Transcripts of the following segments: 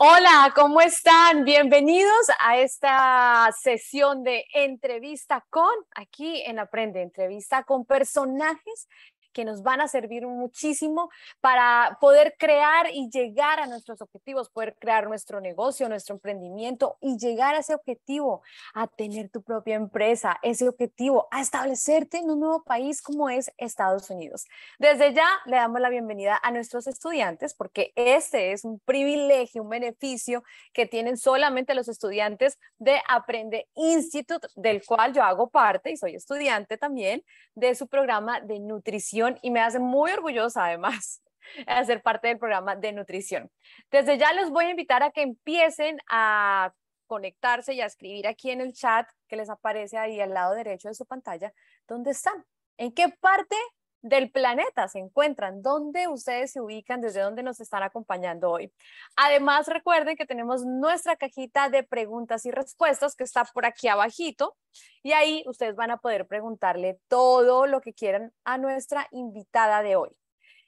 Hola, ¿cómo están? Bienvenidos a esta sesión de entrevista aquí en Aprende, entrevista con personajes que nos van a servir muchísimo para poder crear y llegar a nuestros objetivos, poder crear nuestro negocio, nuestro emprendimiento y llegar a ese objetivo, a tener tu propia empresa, ese objetivo, a establecerte en un nuevo país como es Estados Unidos. Desde ya le damos la bienvenida a nuestros estudiantes porque este es un privilegio, un beneficio que tienen solamente los estudiantes de Aprende Institute, del cual yo hago parte y soy estudiante también de su programa de nutrición y me hace muy orgullosa además de ser parte del programa de nutrición. Desde ya los voy a invitar a que empiecen a conectarse y a escribir aquí en el chat que les aparece ahí al lado derecho de su pantalla, ¿dónde están? ¿En qué parte del planeta se encuentran? ¿Dónde ustedes se ubican? ¿Desde dónde nos están acompañando hoy? Además, recuerden que tenemos nuestra cajita de preguntas y respuestas que está por aquí abajito y ahí ustedes van a poder preguntarle todo lo que quieran a nuestra invitada de hoy.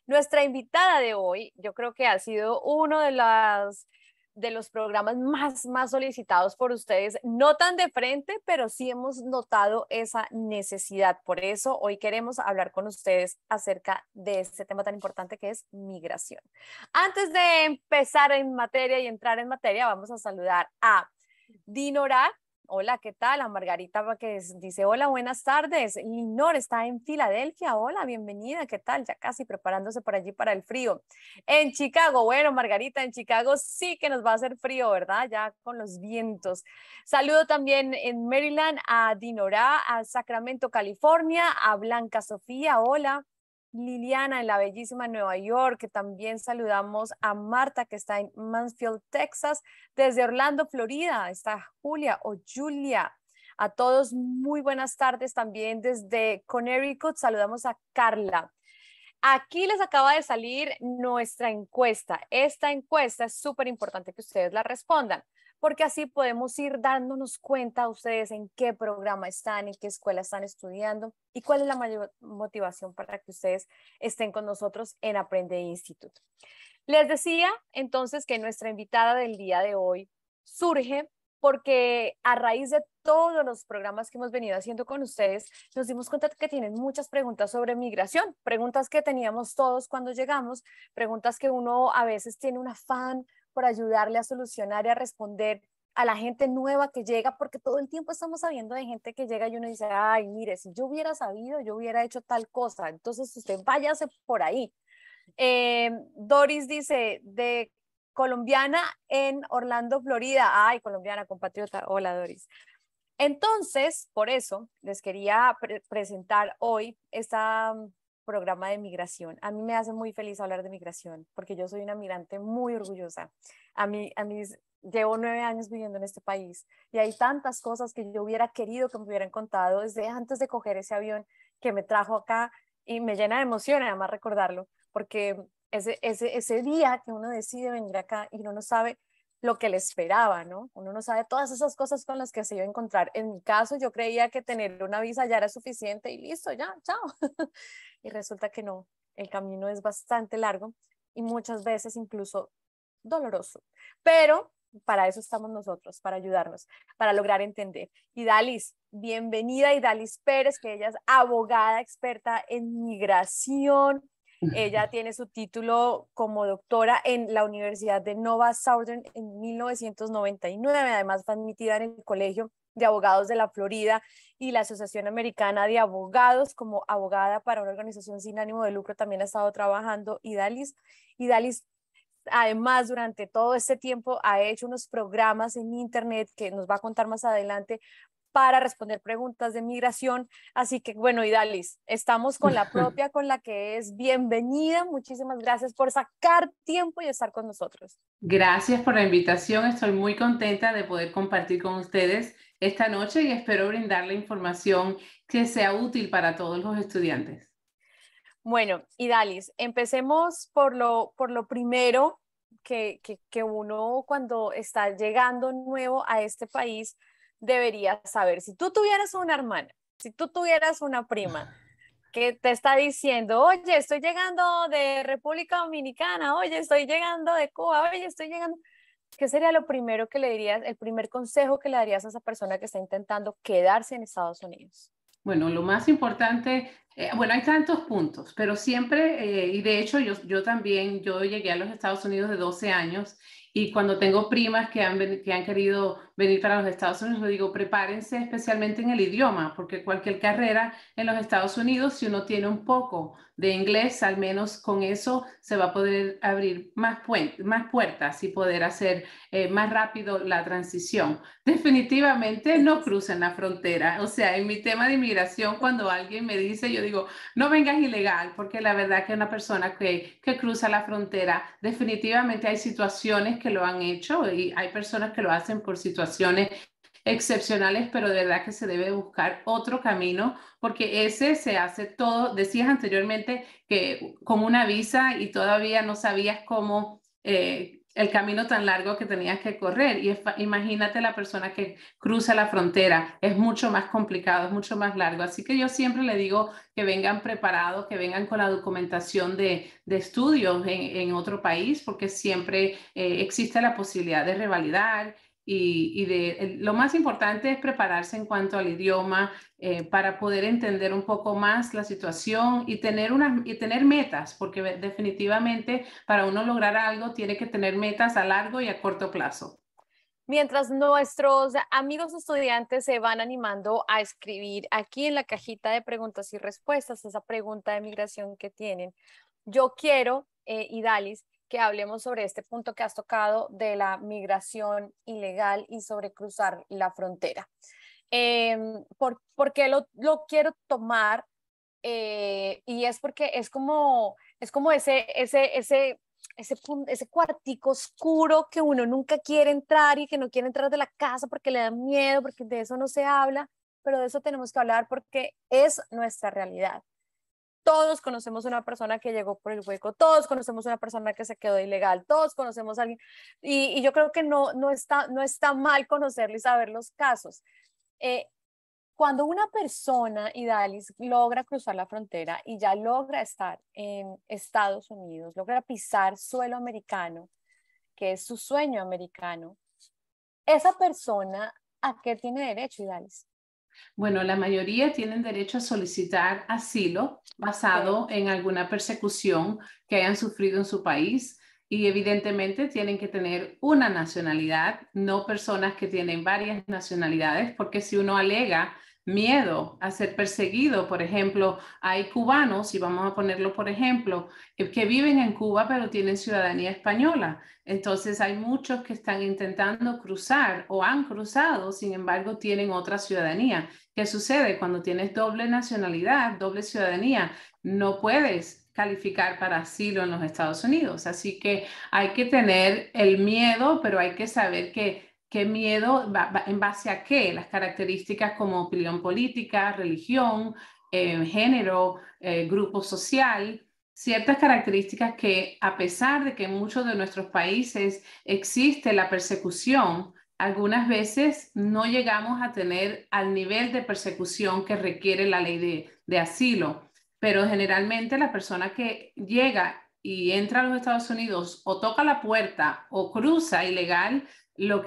Nuestra invitada de hoy, yo creo que ha sido uno de los programas más solicitados por ustedes, no tan de frente, pero sí hemos notado esa necesidad. Por eso hoy queremos hablar con ustedes acerca de este tema tan importante que es migración. Antes de empezar en materia y entrar en materia, vamos a saludar a Dinora. Hola, ¿qué tal? A Margarita que dice, hola, buenas tardes. Linor está en Filadelfia. Hola, bienvenida. ¿Qué tal? Ya casi preparándose por allí para el frío. En Chicago, bueno, Margarita, en Chicago sí que nos va a hacer frío, ¿verdad? Ya con los vientos. Saludo también en Maryland a Dinora, a Sacramento, California, a Blanca Sofía. Hola. Liliana en la bellísima Nueva York, que también saludamos a Marta que está en Mansfield, Texas, desde Orlando, Florida, está Julia o Julia. A todos muy buenas tardes también desde Connecticut, saludamos a Carla. Aquí les acaba de salir nuestra encuesta. Esta encuesta es súper importante que ustedes la respondan, porque así podemos ir dándonos cuenta a ustedes en qué programa están, en qué escuela están estudiando y cuál es la mayor motivación para que ustedes estén con nosotros en Aprende Institute. Les decía entonces que nuestra invitada del día de hoy surge porque a raíz de todos los programas que hemos venido haciendo con ustedes, nos dimos cuenta que tienen muchas preguntas sobre migración, preguntas que teníamos todos cuando llegamos, preguntas que uno a veces tiene un afán por ayudarle a solucionar y a responder a la gente nueva que llega, porque todo el tiempo estamos sabiendo de gente que llega y uno dice, ay, mire, si yo hubiera sabido, yo hubiera hecho tal cosa, entonces usted váyase por ahí. Doris dice, de colombiana en Orlando, Florida. Ay, colombiana, compatriota. Hola, Doris. Entonces, por eso les quería presentar hoy este programa de migración. A mí me hace muy feliz hablar de migración porque yo soy una migrante muy orgullosa. A mí llevo 9 años viviendo en este país y hay tantas cosas que yo hubiera querido que me hubieran contado desde antes de coger ese avión que me trajo acá y me llena de emoción además recordarlo porque ese día que uno decide venir acá y uno no sabe lo que le esperaba, ¿no? Uno no sabe todas esas cosas con las que se iba a encontrar. En mi caso, yo creía que tener una visa ya era suficiente y listo, ya, chao. Y resulta que no, el camino es bastante largo y muchas veces incluso doloroso. Pero para eso estamos nosotros, para ayudarnos, para lograr entender. Idalis, bienvenida Idalis Pérez, que ella es abogada experta en migración. Ella tiene su título como doctora en la Universidad de Nova Southern en 1999. Además, fue admitida en el Colegio de Abogados de la Florida y la Asociación Americana de Abogados como abogada para una organización sin ánimo de lucro. También ha estado trabajando Idalis. Idalis, además, durante todo este tiempo ha hecho unos programas en internet que nos va a contar más adelante para responder preguntas de migración. Así que, bueno, Idalis, estamos con la propia, con la que es bienvenida. Muchísimas gracias por sacar tiempo y estar con nosotros. Gracias por la invitación. Estoy muy contenta de poder compartir con ustedes esta noche y espero brindarle información que sea útil para todos los estudiantes. Bueno, Idalis, empecemos por lo primero que uno cuando está llegando nuevo a este país debería saber. Si tú tuvieras una hermana, si tú tuvieras una prima que te está diciendo, oye, estoy llegando de República Dominicana, oye, estoy llegando de Cuba, oye, estoy llegando. ¿Qué sería lo primero que le dirías, el primer consejo que le darías a esa persona que está intentando quedarse en Estados Unidos? Bueno, lo más importante, bueno, hay tantos puntos, pero siempre, y de hecho yo también, yo llegué a los Estados Unidos de 12 años y cuando tengo primas que han querido venir para los Estados Unidos, les digo, prepárense especialmente en el idioma, porque cualquier carrera en los Estados Unidos, si uno tiene un poco de inglés, al menos con eso se va a poder abrir más puertas y poder hacer más rápido la transición. Definitivamente no crucen la frontera. O sea, en mi tema de inmigración, cuando alguien me dice, yo digo, no vengas ilegal, porque la verdad que una persona que cruza la frontera, definitivamente hay situaciones que lo han hecho y hay personas que lo hacen por situaciones excepcionales, pero de verdad que se debe buscar otro camino, porque ese se hace todo, decías anteriormente que con una visa y todavía no sabías cómo el camino tan largo que tenías que correr. Y imagínate la persona que cruza la frontera, es mucho más complicado, es mucho más largo. Así que yo siempre le digo que vengan preparados, que vengan con la documentación de estudios en otro país, porque siempre existe la posibilidad de revalidar. Lo más importante es prepararse en cuanto al idioma para poder entender un poco más la situación y tener metas, porque definitivamente para uno lograr algo tiene que tener metas a largo y a corto plazo. Mientras nuestros amigos estudiantes se van animando a escribir aquí en la cajita de preguntas y respuestas, esa pregunta de migración que tienen, yo quiero, Idalis, que hablemos sobre este punto que has tocado de la migración ilegal y sobre cruzar la frontera. ¿Por qué lo quiero tomar? Y es porque es como ese cuartico oscuro que uno nunca quiere entrar y que no quiere entrar de la casa porque le da miedo, porque de eso no se habla, pero de eso tenemos que hablar porque es nuestra realidad. Todos conocemos una persona que llegó por el hueco, todos conocemos una persona que se quedó ilegal, todos conocemos a alguien, y yo creo que no está mal conocerlo y saber los casos. Eh, Cuando una persona, Idalis, logra cruzar la frontera y ya logra estar en Estados Unidos, logra pisar suelo americano, que es su sueño americano, esa persona, ¿a qué tiene derecho, Idalis? Bueno, la mayoría tienen derecho a solicitar asilo Okay. basado en alguna persecución que hayan sufrido en su país y evidentemente tienen que tener una nacionalidad, no personas que tienen varias nacionalidades, porque si uno alega miedo a ser perseguido, por ejemplo, hay cubanos, y vamos a ponerlo por ejemplo, que viven en Cuba pero tienen ciudadanía española. Entonces hay muchos que están intentando cruzar o han cruzado, sin embargo tienen otra ciudadanía. ¿Qué sucede? Cuando tienes doble nacionalidad, doble ciudadanía, no puedes calificar para asilo en los Estados Unidos. Así que hay que tener el miedo, pero hay que saber qué miedo, en base a qué, las características como opinión política, religión, género, grupo social, ciertas características que a pesar de que en muchos de nuestros países existe la persecución, algunas veces no llegamos a tener al nivel de persecución que requiere la ley de asilo, pero generalmente la persona que llega y entra a los Estados Unidos o toca la puerta o cruza ilegal,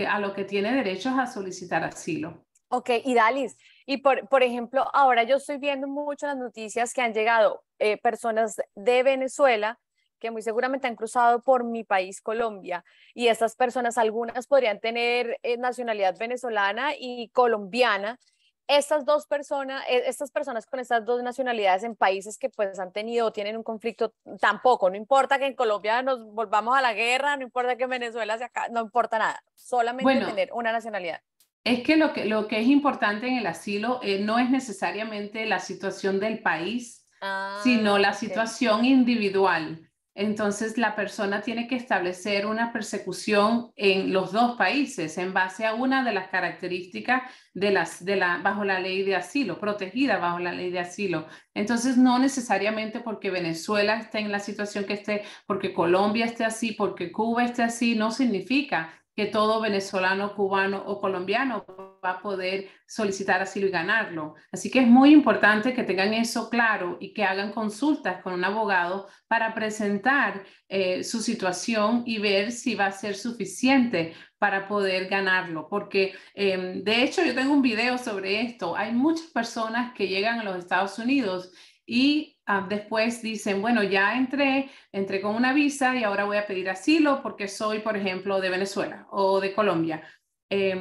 a lo que tiene derecho es a solicitar asilo. Ok, Idalis, y por ejemplo, ahora yo estoy viendo mucho las noticias que han llegado personas de Venezuela que muy seguramente han cruzado por mi país, Colombia, y estas personas, algunas podrían tener nacionalidad venezolana y colombiana. Estas personas con estas dos nacionalidades en países que pues han tenido o tienen un conflicto, tampoco, no importa que en Colombia nos volvamos a la guerra, no importa que en Venezuela se acá, no importa nada, solamente Bueno, tener una nacionalidad. es que lo que es importante en el asilo no es necesariamente la situación del país, sino Ah, la ok. situación individual. Entonces, la persona tiene que establecer una persecución en los dos países en base a una de las características bajo la ley de asilo, protegida bajo la ley de asilo. Entonces, no necesariamente porque Venezuela esté en la situación que esté, porque Colombia esté así, porque Cuba esté así, no significa que todo venezolano, cubano o colombiano va a poder solicitar asilo y ganarlo. Así que es muy importante que tengan eso claro y que hagan consultas con un abogado para presentar su situación y ver si va a ser suficiente para poder ganarlo. Porque de hecho yo tengo un video sobre esto. Hay muchas personas que llegan a los Estados Unidos y después dicen, bueno, ya entré con una visa y ahora voy a pedir asilo porque soy, por ejemplo, de Venezuela o de Colombia.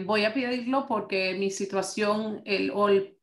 Voy a pedirlo porque mi situación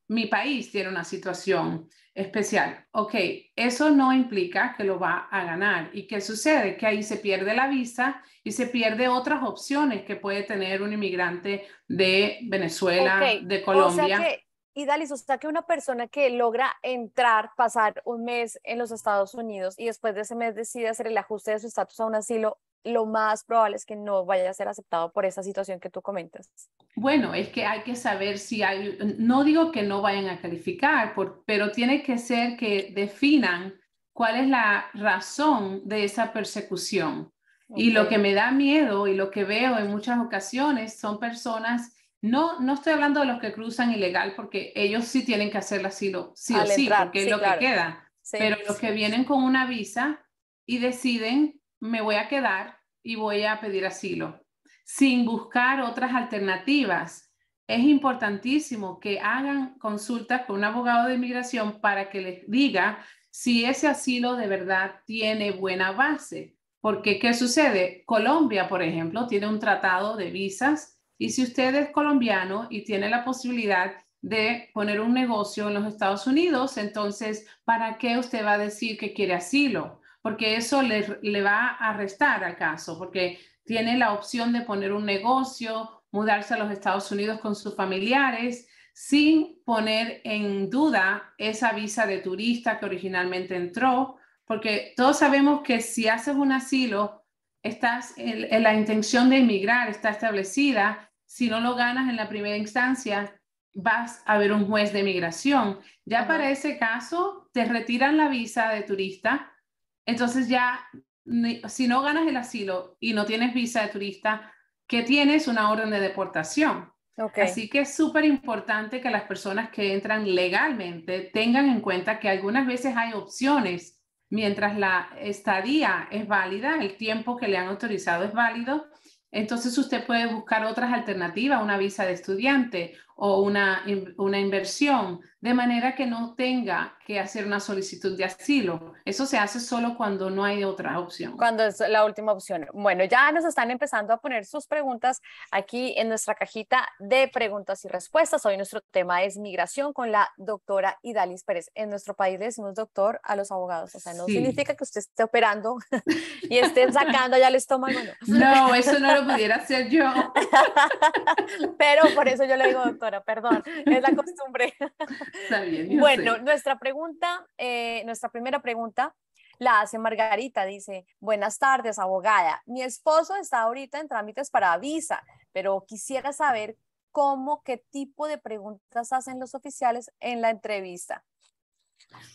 mi país tiene una situación especial. Ok, eso no implica que lo va a ganar. ¿Y qué sucede? Que ahí se pierde la visa y se pierde otras opciones que puede tener un inmigrante de Ok, Venezuela, de o sea Colombia. que, Idalis, o sea que una persona que logra entrar, pasar un mes en los Estados Unidos y después de ese mes decide hacer el ajuste de su estatus a un asilo, lo más probable es que no vaya a ser aceptado por esa situación que tú comentas. Bueno, es que hay que saber si hay, no digo que no vayan a calificar, pero tiene que ser que definan cuál es la razón de esa persecución. Y Ok, lo que me da miedo y lo que veo en muchas ocasiones son personas, no estoy hablando de los que cruzan ilegal, porque ellos sí tienen que hacer el asilo, sí o al sí, entrar, porque es sí, lo que claro, queda, sí. pero los que vienen con una visa y deciden, me voy a quedar y voy a pedir asilo sin buscar otras alternativas. Es importantísimo que hagan consultas con un abogado de inmigración para que les diga si ese asilo de verdad tiene buena base. Porque, ¿qué sucede? Colombia, por ejemplo, tiene un tratado de visas y si usted es colombiano y tiene la posibilidad de poner un negocio en los Estados Unidos, entonces, ¿para qué usted va a decir que quiere asilo? Porque eso le va a restar al caso, porque tiene la opción de poner un negocio, mudarse a los Estados Unidos con sus familiares, sin poner en duda esa visa de turista que originalmente entró, porque todos sabemos que si haces un asilo, estás en la intención de emigrar, está establecida. Si no lo ganas en la primera instancia, vas a ver un juez de migración. Ya Ajá. para ese caso, te retiran la visa de turista, entonces ya si no ganas el asilo y no tienes visa de turista, ¿qué tienes? Una orden de deportación. Ok, Así que es súper importante que las personas que entran legalmente tengan en cuenta que algunas veces hay opciones mientras la estadía es válida, el tiempo que le han autorizado es válido. Entonces usted puede buscar otras alternativas, una visa de estudiante o una inversión, de manera que no tenga que hacer una solicitud de asilo. Eso se hace solo cuando no hay otra opción. cuando es la última opción. Bueno, ya nos están empezando a poner sus preguntas aquí en nuestra cajita de preguntas y respuestas. Hoy nuestro tema es migración con la doctora Idalis Pérez. En nuestro país le decimos doctor a los abogados, o sea, no Sí. significa que usted esté operando y esté sacando ya el estómago, no. No, eso no lo pudiera hacer yo. Pero por eso yo le digo doctora, perdón, es la costumbre. Está bien, yo Bueno, sé. nuestra primera pregunta la hace Margarita. Dice, buenas tardes, abogada. Mi esposo está ahorita en trámites para visa, pero quisiera saber qué tipo de preguntas hacen los oficiales en la entrevista.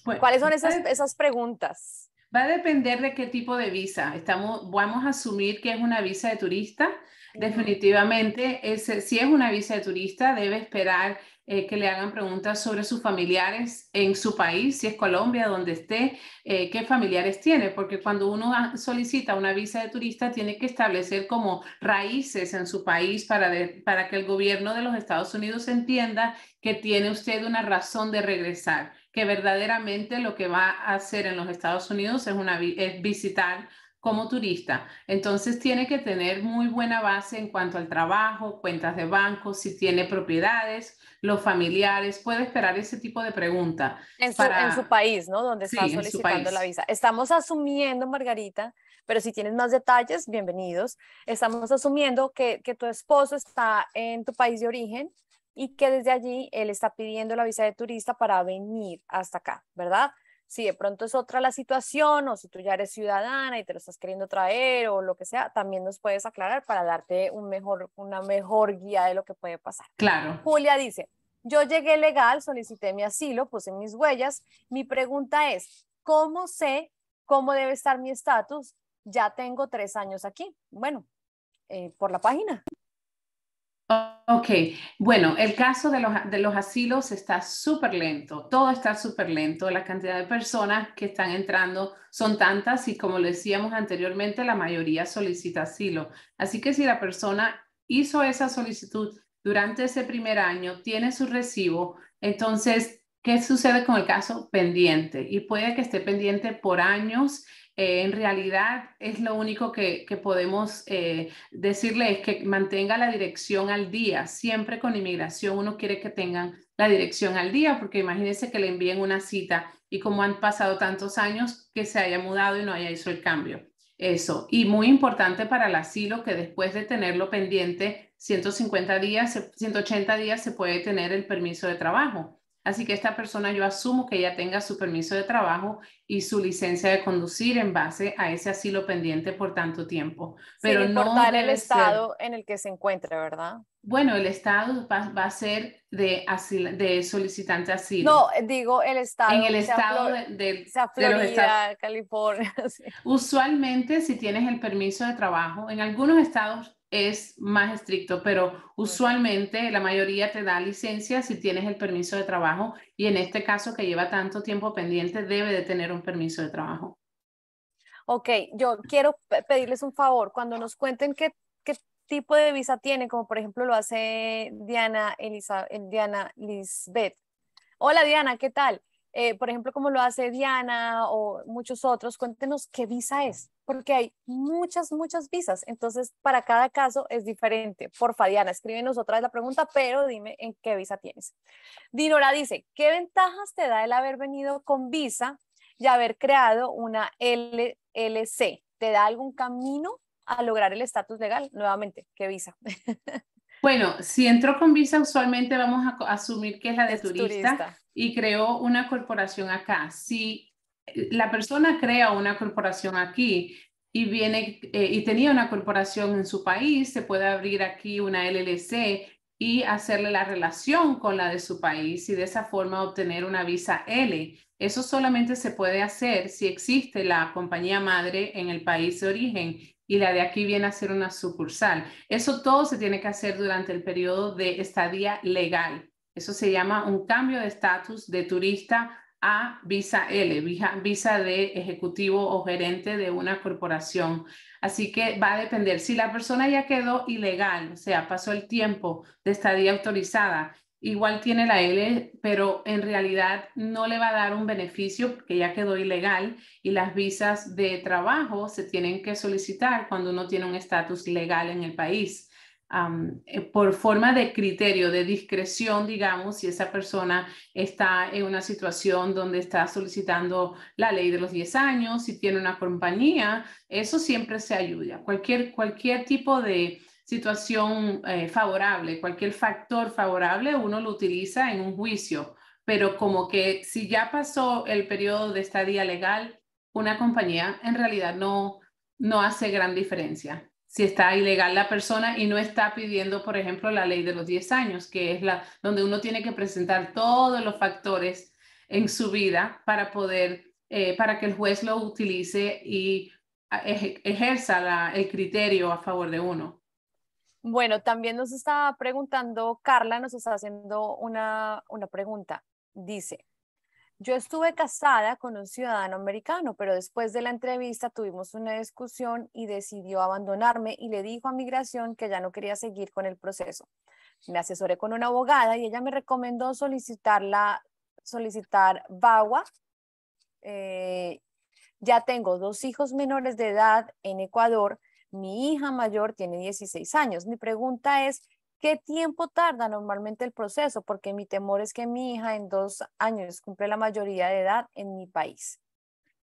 Bueno, ¿Cuáles son esas preguntas? va a depender de qué tipo de visa. Vamos a asumir que es una visa de turista. Ujú. Definitivamente, si es una visa de turista, debe esperar que le hagan preguntas sobre sus familiares en su país, si es Colombia, donde esté, qué familiares tiene, porque cuando uno solicita una visa de turista, tiene que establecer como raíces en su país para que el gobierno de los Estados Unidos entienda que tiene usted una razón de regresar, que verdaderamente lo que va a hacer en los Estados Unidos es visitar como turista. Entonces tiene que tener muy buena base en cuanto al trabajo, cuentas de banco, si tiene propiedades, los familiares, puede esperar ese tipo de pregunta En su país, ¿no? Donde está sí, en su solicitando la país. visa. Estamos asumiendo, Margarita, pero si tienes más detalles, bienvenidos. Estamos asumiendo que tu esposo está en tu país de origen y que desde allí él está pidiendo la visa de turista para venir hasta acá, ¿verdad? Si de pronto es otra la situación o si tú ya eres ciudadana y te lo estás queriendo traer o lo que sea, también nos puedes aclarar para darte una mejor guía de lo que puede pasar. Claro. Julia dice, yo llegué legal, solicité mi asilo, puse mis huellas. Mi pregunta es, ¿cómo sé cómo debe estar mi estatus? Ya tengo 3 años aquí. Bueno, por la página. Ok, bueno, el caso de los asilos está súper lento, todo está súper lento, la cantidad de personas que están entrando son tantas y como le decíamos anteriormente, la mayoría solicita asilo. Así que si la persona hizo esa solicitud durante ese primer año, tiene su recibo, entonces, ¿qué sucede con el caso pendiente? Y puede que esté pendiente por años. En realidad es lo único que podemos decirle es que mantenga la dirección al día. Siempre con inmigración uno quiere que tengan la dirección al día, porque imagínense que le envíen una cita y como han pasado tantos años que se haya mudado y no haya hecho el cambio. Eso. Y muy importante para el asilo que después de tenerlo pendiente 150 días, 180 días se puede tener el permiso de trabajo. Así que esta persona yo asumo que ella tenga su permiso de trabajo y su licencia de conducir en base a ese asilo pendiente por tanto tiempo. Sin Pero no importar el debe ser, estado en el que se encuentre, ¿verdad? bueno, el estado va a ser de solicitante asilo. No, digo el En el estado, estado sea de los estados, Florida, California, sí. usualmente si tienes el permiso de trabajo, en algunos estados es más estricto, pero Ok. usualmente la mayoría te da licencia si tienes el permiso de trabajo y en este caso que lleva tanto tiempo pendiente debe de tener un permiso de trabajo. Ok, yo quiero pedirles un favor, cuando nos cuenten qué tipo de visa tienen, como por ejemplo lo hace Diana Lisbeth. Hola Diana, ¿qué tal? Por ejemplo, como lo hace Diana o muchos otros, cuéntenos qué visa es, porque hay muchas visas, entonces para cada caso es diferente. Porfa, Diana, escríbenos otra vez la pregunta, pero dime en qué visa tienes. Dinora dice, ¿qué ventajas te da el haber venido con visa y haber creado una LLC? ¿Te da algún camino a lograr el estatus legal? Nuevamente, ¿qué visa? Bueno, si entró con visa, usualmente vamos a asumir que es la de Es turista turista. y creó una corporación acá. Si la persona crea una corporación aquí y viene y tenía una corporación en su país, se puede abrir aquí una LLC y hacerle la relación con la de su país y de esa forma obtener una visa L. Eso solamente se puede hacer si existe la compañía madre en el país de origen y la de aquí viene a ser una sucursal. Eso todo se tiene que hacer durante el periodo de estadía legal. Eso se llama un cambio de estatus de turista a visa L, visa de ejecutivo o gerente de una corporación. Así que va a depender. Si la persona ya quedó ilegal, o sea, pasó el tiempo de estadía autorizada, igual tiene la L, pero en realidad no le va a dar un beneficio porque ya quedó ilegal y las visas de trabajo se tienen que solicitar cuando uno tiene un estatus legal en el país. Por forma de criterio, de discreción, digamos, si esa persona está en una situación donde está solicitando la ley de los 10 años, si tiene una compañía, eso siempre se ayuda. Cualquier tipo de situación favorable, cualquier factor favorable, uno lo utiliza en un juicio, pero como que si ya pasó el periodo de estadía legal, una compañía en realidad no hace gran diferencia. Si está ilegal la persona y no está pidiendo, por ejemplo, la ley de los 10 años, que es la donde uno tiene que presentar todos los factores en su vida para poder, para que el juez lo utilice y ejerza el criterio a favor de uno. Bueno, también nos está preguntando, Carla nos está haciendo una pregunta. Dice, yo estuve casada con un ciudadano americano, pero después de la entrevista tuvimos una discusión y decidió abandonarme y le dijo a migración que ya no quería seguir con el proceso. Me asesoré con una abogada y ella me recomendó solicitar VAWA. Eh, ya tengo dos hijos menores de edad en Ecuador. Mi hija mayor tiene 16 años. Mi pregunta es, ¿qué tiempo tarda normalmente el proceso? Porque mi temor es que mi hija en 2 años cumple la mayoría de edad en mi país.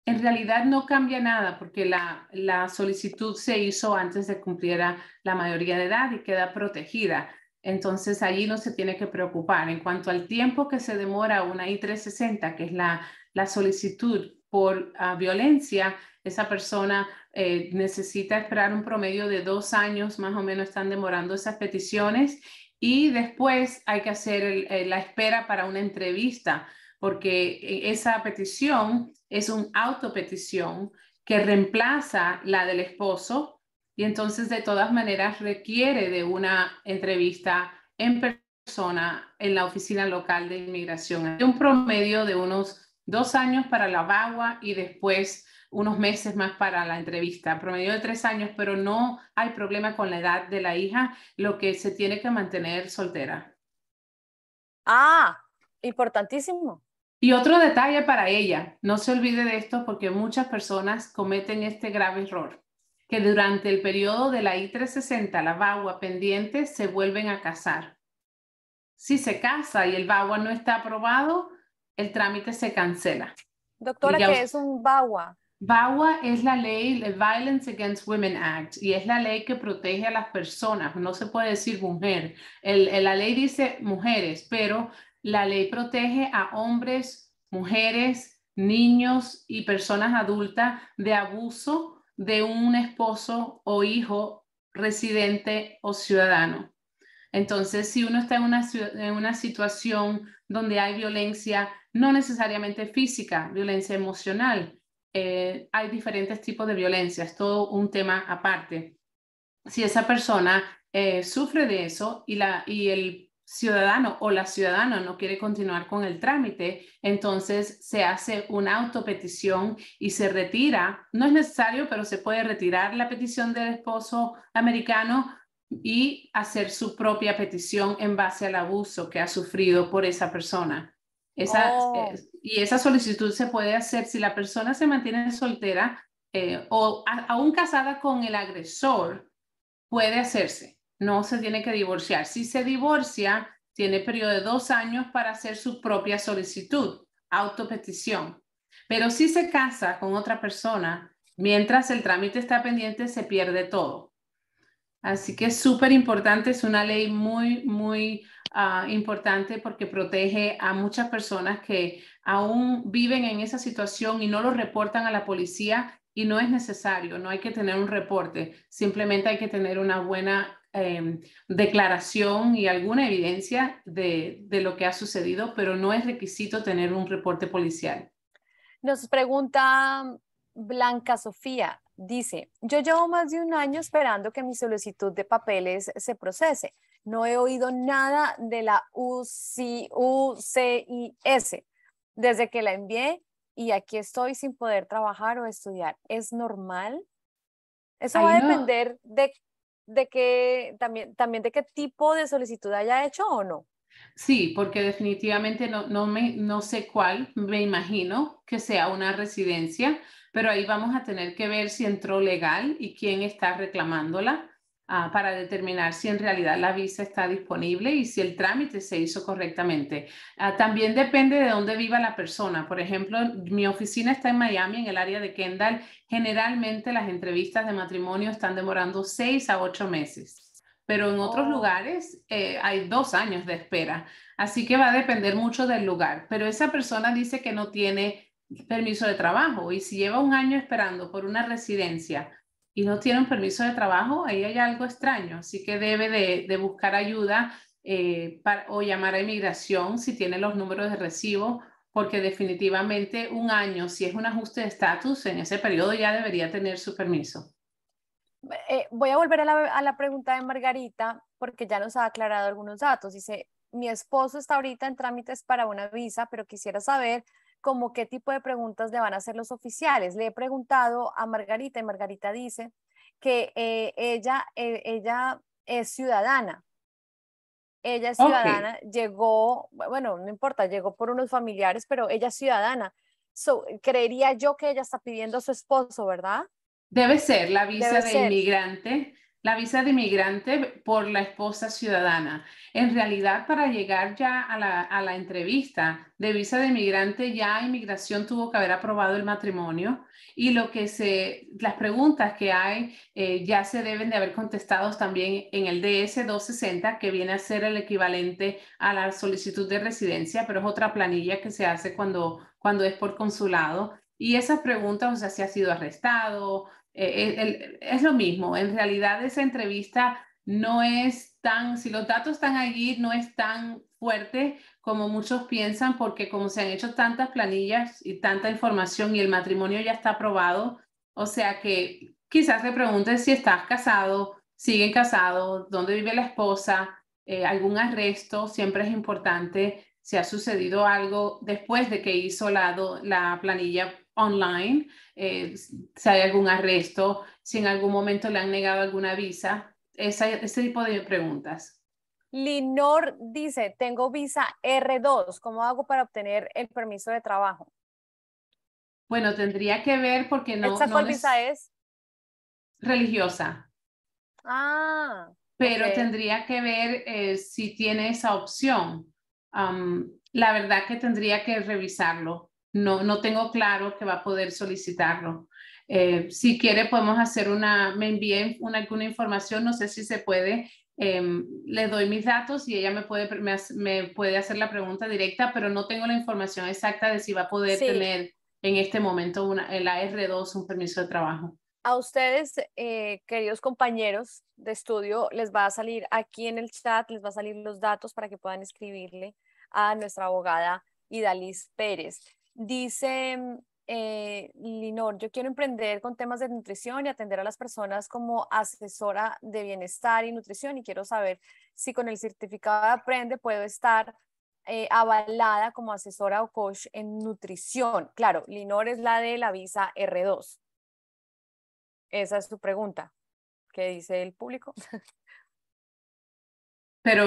En realidad no cambia nada porque la solicitud se hizo antes de cumpliera la mayoría de edad y queda protegida. Entonces allí no se tiene que preocupar. En cuanto al tiempo que se demora una I-360, que es la solicitud por violencia, esa persona necesita esperar un promedio de 2 años, más o menos están demorando esas peticiones y después hay que hacer la espera para una entrevista porque esa petición es una autopetición que reemplaza la del esposo y entonces de todas maneras requiere de una entrevista en persona en la oficina local de inmigración. Hay un promedio de unos 2 años para la VAWA y después unos meses más para la entrevista, promedio de 3 años, pero no hay problema con la edad de la hija, lo que se tiene que mantener soltera. Ah, importantísimo. Y otro detalle para ella, no se olvide de esto porque muchas personas cometen este grave error, que durante el periodo de la I-360, la VAWA pendiente, se vuelven a casar. Si se casa y el VAWA no está aprobado, el trámite se cancela. Y Doctora, ya ¿qué es un VAWA? VAWA es la ley, el Violence Against Women Act, y es la ley que protege a las personas, no se puede decir mujer. La ley dice mujeres, pero la ley protege a hombres, mujeres, niños y personas adultas de abuso de un esposo o hijo residente o ciudadano. Entonces, si uno está en una situación donde hay violencia, no necesariamente física, violencia emocional, hay diferentes tipos de violencia, es todo un tema aparte. Si esa persona sufre de eso y el ciudadano o la ciudadana no quiere continuar con el trámite, entonces se hace una autopetición y se retira. No es necesario, pero se puede retirar la petición del esposo americano y hacer su propia petición en base al abuso que ha sufrido por esa persona. Oh, Y esa solicitud se puede hacer si la persona se mantiene soltera o aún casada con el agresor, puede hacerse. No se tiene que divorciar. Si se divorcia, tiene periodo de 2 años para hacer su propia solicitud, autopetición. Pero si se casa con otra persona, mientras el trámite está pendiente, se pierde todo. Así que es súper importante, es una ley muy importante porque protege a muchas personas que aún viven en esa situación y no lo reportan a la policía y no es necesario, no hay que tener un reporte, simplemente hay que tener una buena declaración y alguna evidencia de lo que ha sucedido, pero no es requisito tener un reporte policial. nos pregunta Blanca Sofía. Dice, yo llevo más de un año esperando que mi solicitud de papeles se procese. No he oído nada de la UCIS desde que la envié y aquí estoy sin poder trabajar o estudiar. ¿Es normal? Eso Ahí va a no, depender de qué, también de qué tipo de solicitud haya hecho o no. sí, porque definitivamente no sé cuál, me imagino que sea una residencia, pero ahí vamos a tener que ver si entró legal y quién está reclamándola, para determinar si en realidad la visa está disponible y si el trámite se hizo correctamente. También depende de dónde viva la persona. Por ejemplo, mi oficina está en Miami, en el área de Kendall. Generalmente las entrevistas de matrimonio están demorando 6 a 8 meses, pero en otros Oh. lugares hay 2 años de espera. Así que va a depender mucho del lugar. Pero esa persona dice que no tiene permiso de trabajo y si lleva un año esperando por una residencia y no tiene un permiso de trabajo, ahí hay algo extraño. Así que debe de buscar ayuda o llamar a inmigración si tiene los números de recibo, porque definitivamente un año, si es un ajuste de estatus, en ese periodo ya debería tener su permiso. Voy a volver a la pregunta de Margarita porque ya nos ha aclarado algunos datos. Dice, mi esposo está ahorita en trámites para una visa, pero quisiera saber como qué tipo de preguntas le van a hacer los oficiales. Le he preguntado a Margarita y Margarita dice que ella es ciudadana. Ella es Ok. ciudadana, llegó, bueno, no importa, llegó por unos familiares, pero ella es ciudadana. Creería yo que ella está pidiendo a su esposo, ¿verdad? Debe ser Debe ser. la visa de inmigrante por la esposa ciudadana. En realidad, para llegar ya a la entrevista de visa de inmigrante, ya inmigración tuvo que haber aprobado el matrimonio y las preguntas que hay ya se deben de haber contestado también en el DS-260, que viene a ser el equivalente a la solicitud de residencia, pero es otra planilla que se hace cuando es por consulado. Y esas preguntas, o sea, si ha sido arrestado, es lo mismo. En realidad esa entrevista no es tan, si los datos están allí, no es tan fuerte como muchos piensan, porque como se han hecho tantas planillas y tanta información y el matrimonio ya está aprobado, o sea que quizás le pregunten si estás casado, siguen casados, dónde vive la esposa, algún arresto, siempre es importante si ha sucedido algo después de que hizo la planilla online, si hay algún arresto, si en algún momento le han negado alguna visa, ese tipo de preguntas. Linor dice, tengo visa R2, ¿cómo hago para obtener el permiso de trabajo? Bueno, tendría que ver porque ¿Esta no cuál visa es es? religiosa, Ah, ok. pero tendría que ver si tiene esa opción. La verdad que tendría que revisarlo. No tengo claro que va a poder solicitarlo. Si quiere, podemos hacer me envíen alguna información, no sé si se puede. Le doy mis datos y ella me puede hacer la pregunta directa, pero no tengo la información exacta de si va a poder Sí, tener en este momento la R2, un permiso de trabajo. a ustedes, queridos compañeros de estudio, les va a salir aquí en el chat, les va a salir los datos para que puedan escribirle a nuestra abogada Idalis Pérez. Dice Linor, yo quiero emprender con temas de nutrición y atender a las personas como asesora de bienestar y nutrición y quiero saber si con el certificado de Aprende puedo estar avalada como asesora o coach en nutrición. Claro, Linor es la de la visa R2. Esa es su pregunta. ¿Qué dice el público? Pero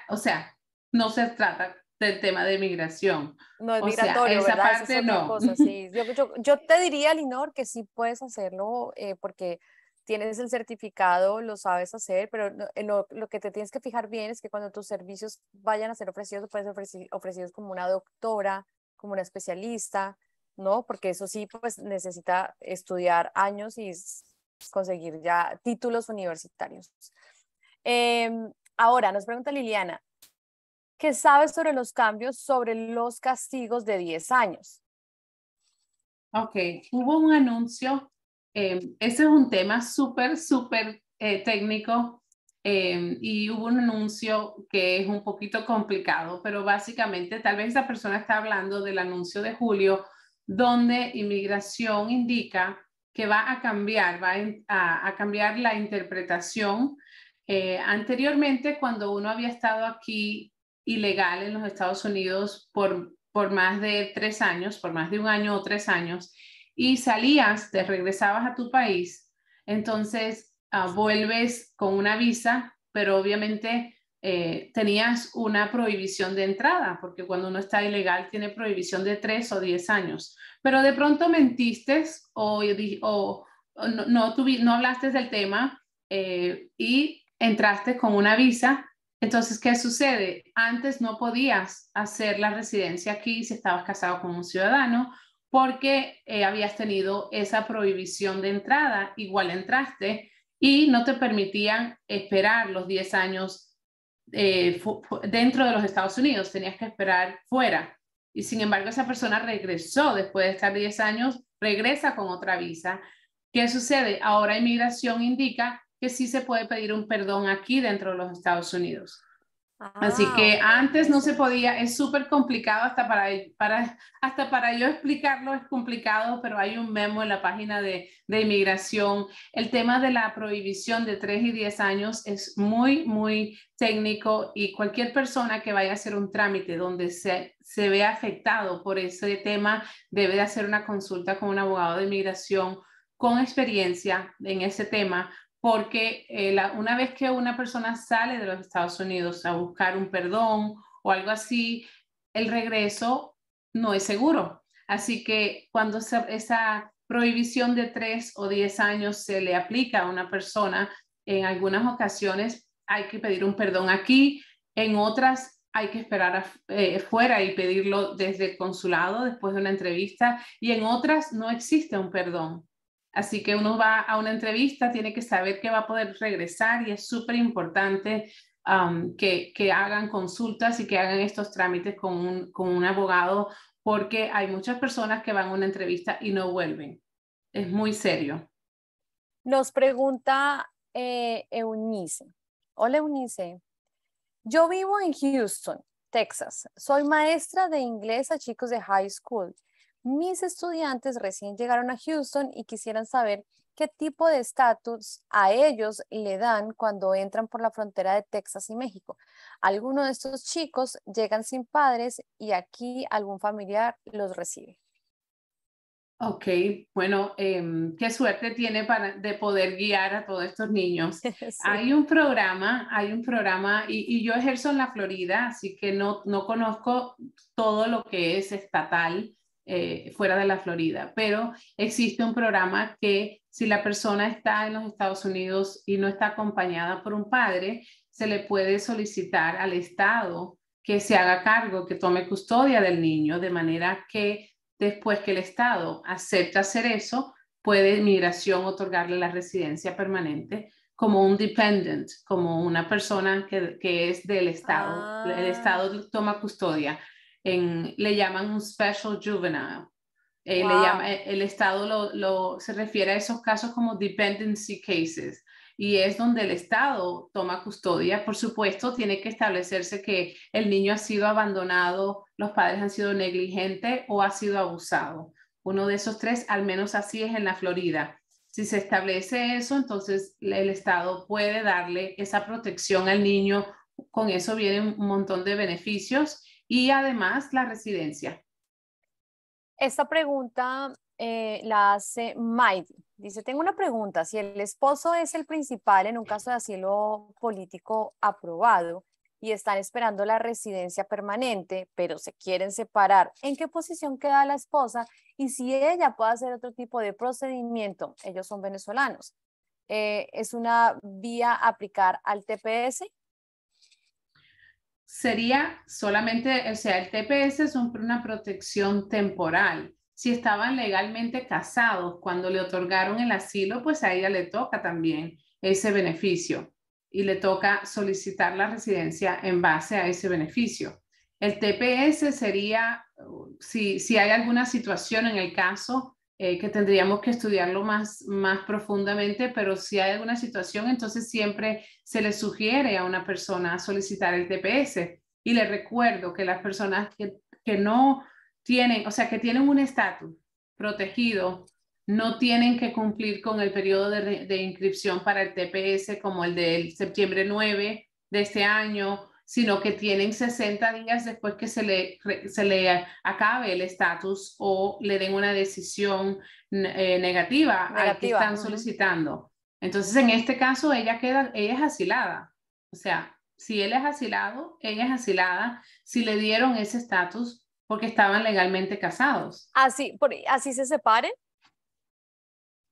o sea, no se trata del tema de migración. No es O sea, migratorio, esa ¿verdad? Eso es parte otra no. cosa, sí. Yo te diría, Linor, que sí puedes hacerlo porque tienes el certificado, lo sabes hacer, pero lo que te tienes que fijar bien es que cuando tus servicios vayan a ser ofrecidos, pueden ser ofrecidos como una doctora, como una especialista, ¿no? Porque eso sí, pues necesita estudiar años y conseguir ya títulos universitarios. Ahora, nos pregunta Liliana, ¿qué sabes sobre los cambios sobre los castigos de 10 años? Ok, hubo un anuncio, ese es un tema súper técnico y hubo un anuncio que es un poquito complicado, pero básicamente tal vez esa persona está hablando del anuncio de julio, donde inmigración indica que va a cambiar, a cambiar la interpretación. Anteriormente, cuando uno había estado aquí ilegal en los Estados Unidos por más de 3 años, por más de un año o 3 años, y salías, te regresabas a tu país, entonces vuelves con una visa, pero obviamente tenías una prohibición de entrada, porque cuando uno está ilegal tiene prohibición de 3 o 10 años, pero de pronto mentiste o no hablaste del tema y entraste con una visa. Entonces, ¿qué sucede? Antes no podías hacer la residencia aquí si estabas casado con un ciudadano porque habías tenido esa prohibición de entrada, igual entraste y no te permitían esperar los 10 años dentro de los Estados Unidos, tenías que esperar fuera. Y sin embargo, esa persona regresó después de estar 10 años, regresa con otra visa. ¿Qué sucede? Ahora inmigración indica que sí se puede pedir un perdón aquí dentro de los Estados Unidos. Así Ah, que ok, antes no se eso. podía, es súper complicado hasta para yo explicarlo es complicado, pero hay un memo en la página de inmigración. El tema de la prohibición de 3 y 10 años es muy técnico y cualquier persona que vaya a hacer un trámite donde se vea afectado por ese tema debe de hacer una consulta con un abogado de inmigración con experiencia en ese tema porque una vez que una persona sale de los Estados Unidos a buscar un perdón o algo así, el regreso no es seguro. Así que cuando esa prohibición de 3 o 10 años se le aplica a una persona, en algunas ocasiones hay que pedir un perdón aquí, en otras hay que esperar fuera y pedirlo desde el consulado después de una entrevista y en otras no existe un perdón. Así que uno va a una entrevista, tiene que saber que va a poder regresar y es súper importante que hagan consultas y que hagan estos trámites con un abogado porque hay muchas personas que van a una entrevista y no vuelven. Es muy serio. Nos pregunta Eunice. Hola, Eunice. Yo vivo en Houston, Texas. Soy maestra de inglés a chicos de high school. Mis estudiantes recién llegaron a Houston y quisieran saber qué tipo de estatus a ellos le dan cuando entran por la frontera de Texas y México. Algunos de estos chicos llegan sin padres y aquí algún familiar los recibe. Ok, bueno, qué suerte tiene de poder guiar a todos estos niños. Sí. Hay un programa y yo ejerzo en la Florida, así que no conozco todo lo que es estatal fuera de la Florida, pero existe un programa que si la persona está en los Estados Unidos y no está acompañada por un padre, se le puede solicitar al Estado que se haga cargo, que tome custodia del niño, de manera que después que el Estado acepta hacer eso, puede migración otorgarle la residencia permanente como un dependent, como una persona que es del Estado. El Ah, Estado toma custodia. Le llaman un special juvenile. wow. El Estado se refiere a esos casos como dependency cases y es donde el Estado toma custodia. Por supuesto, tiene que establecerse que el niño ha sido abandonado, los padres han sido negligentes o ha sido abusado. Uno de esos tres, al menos así es en la Florida. Si se establece eso, entonces el Estado puede darle esa protección al niño. Con eso vienen un montón de beneficios y además la residencia. Esta pregunta la hace Maidi. Dice, tengo una pregunta. Si el esposo es el principal en un caso de asilo político aprobado y están esperando la residencia permanente, pero se quieren separar, ¿en qué posición queda la esposa? Y si ella puede hacer otro tipo de procedimiento, ellos son venezolanos. ¿Es una vía aplicar al TPS? Sería solamente, o sea, el TPS es una protección temporal. Si estaban legalmente casados cuando le otorgaron el asilo, pues a ella le toca también ese beneficio y le toca solicitar la residencia en base a ese beneficio. El TPS sería, si hay alguna situación en el caso, que tendríamos que estudiarlo más profundamente, pero si hay alguna situación, entonces siempre se le sugiere a una persona solicitar el TPS. Y le recuerdo que las personas que no tienen, o sea, que tienen un estatus protegido, no tienen que cumplir con el periodo de inscripción para el TPS como el del septiembre 9 de este año, sino que tienen 60 días después que se le acabe el estatus o le den una decisión negativa al que Negativa. están Ujú. solicitando. Entonces, en este caso, ella es asilada. O sea, si él es asilado, ella es asilada, si le dieron ese estatus porque estaban legalmente casados. Así, así se separen.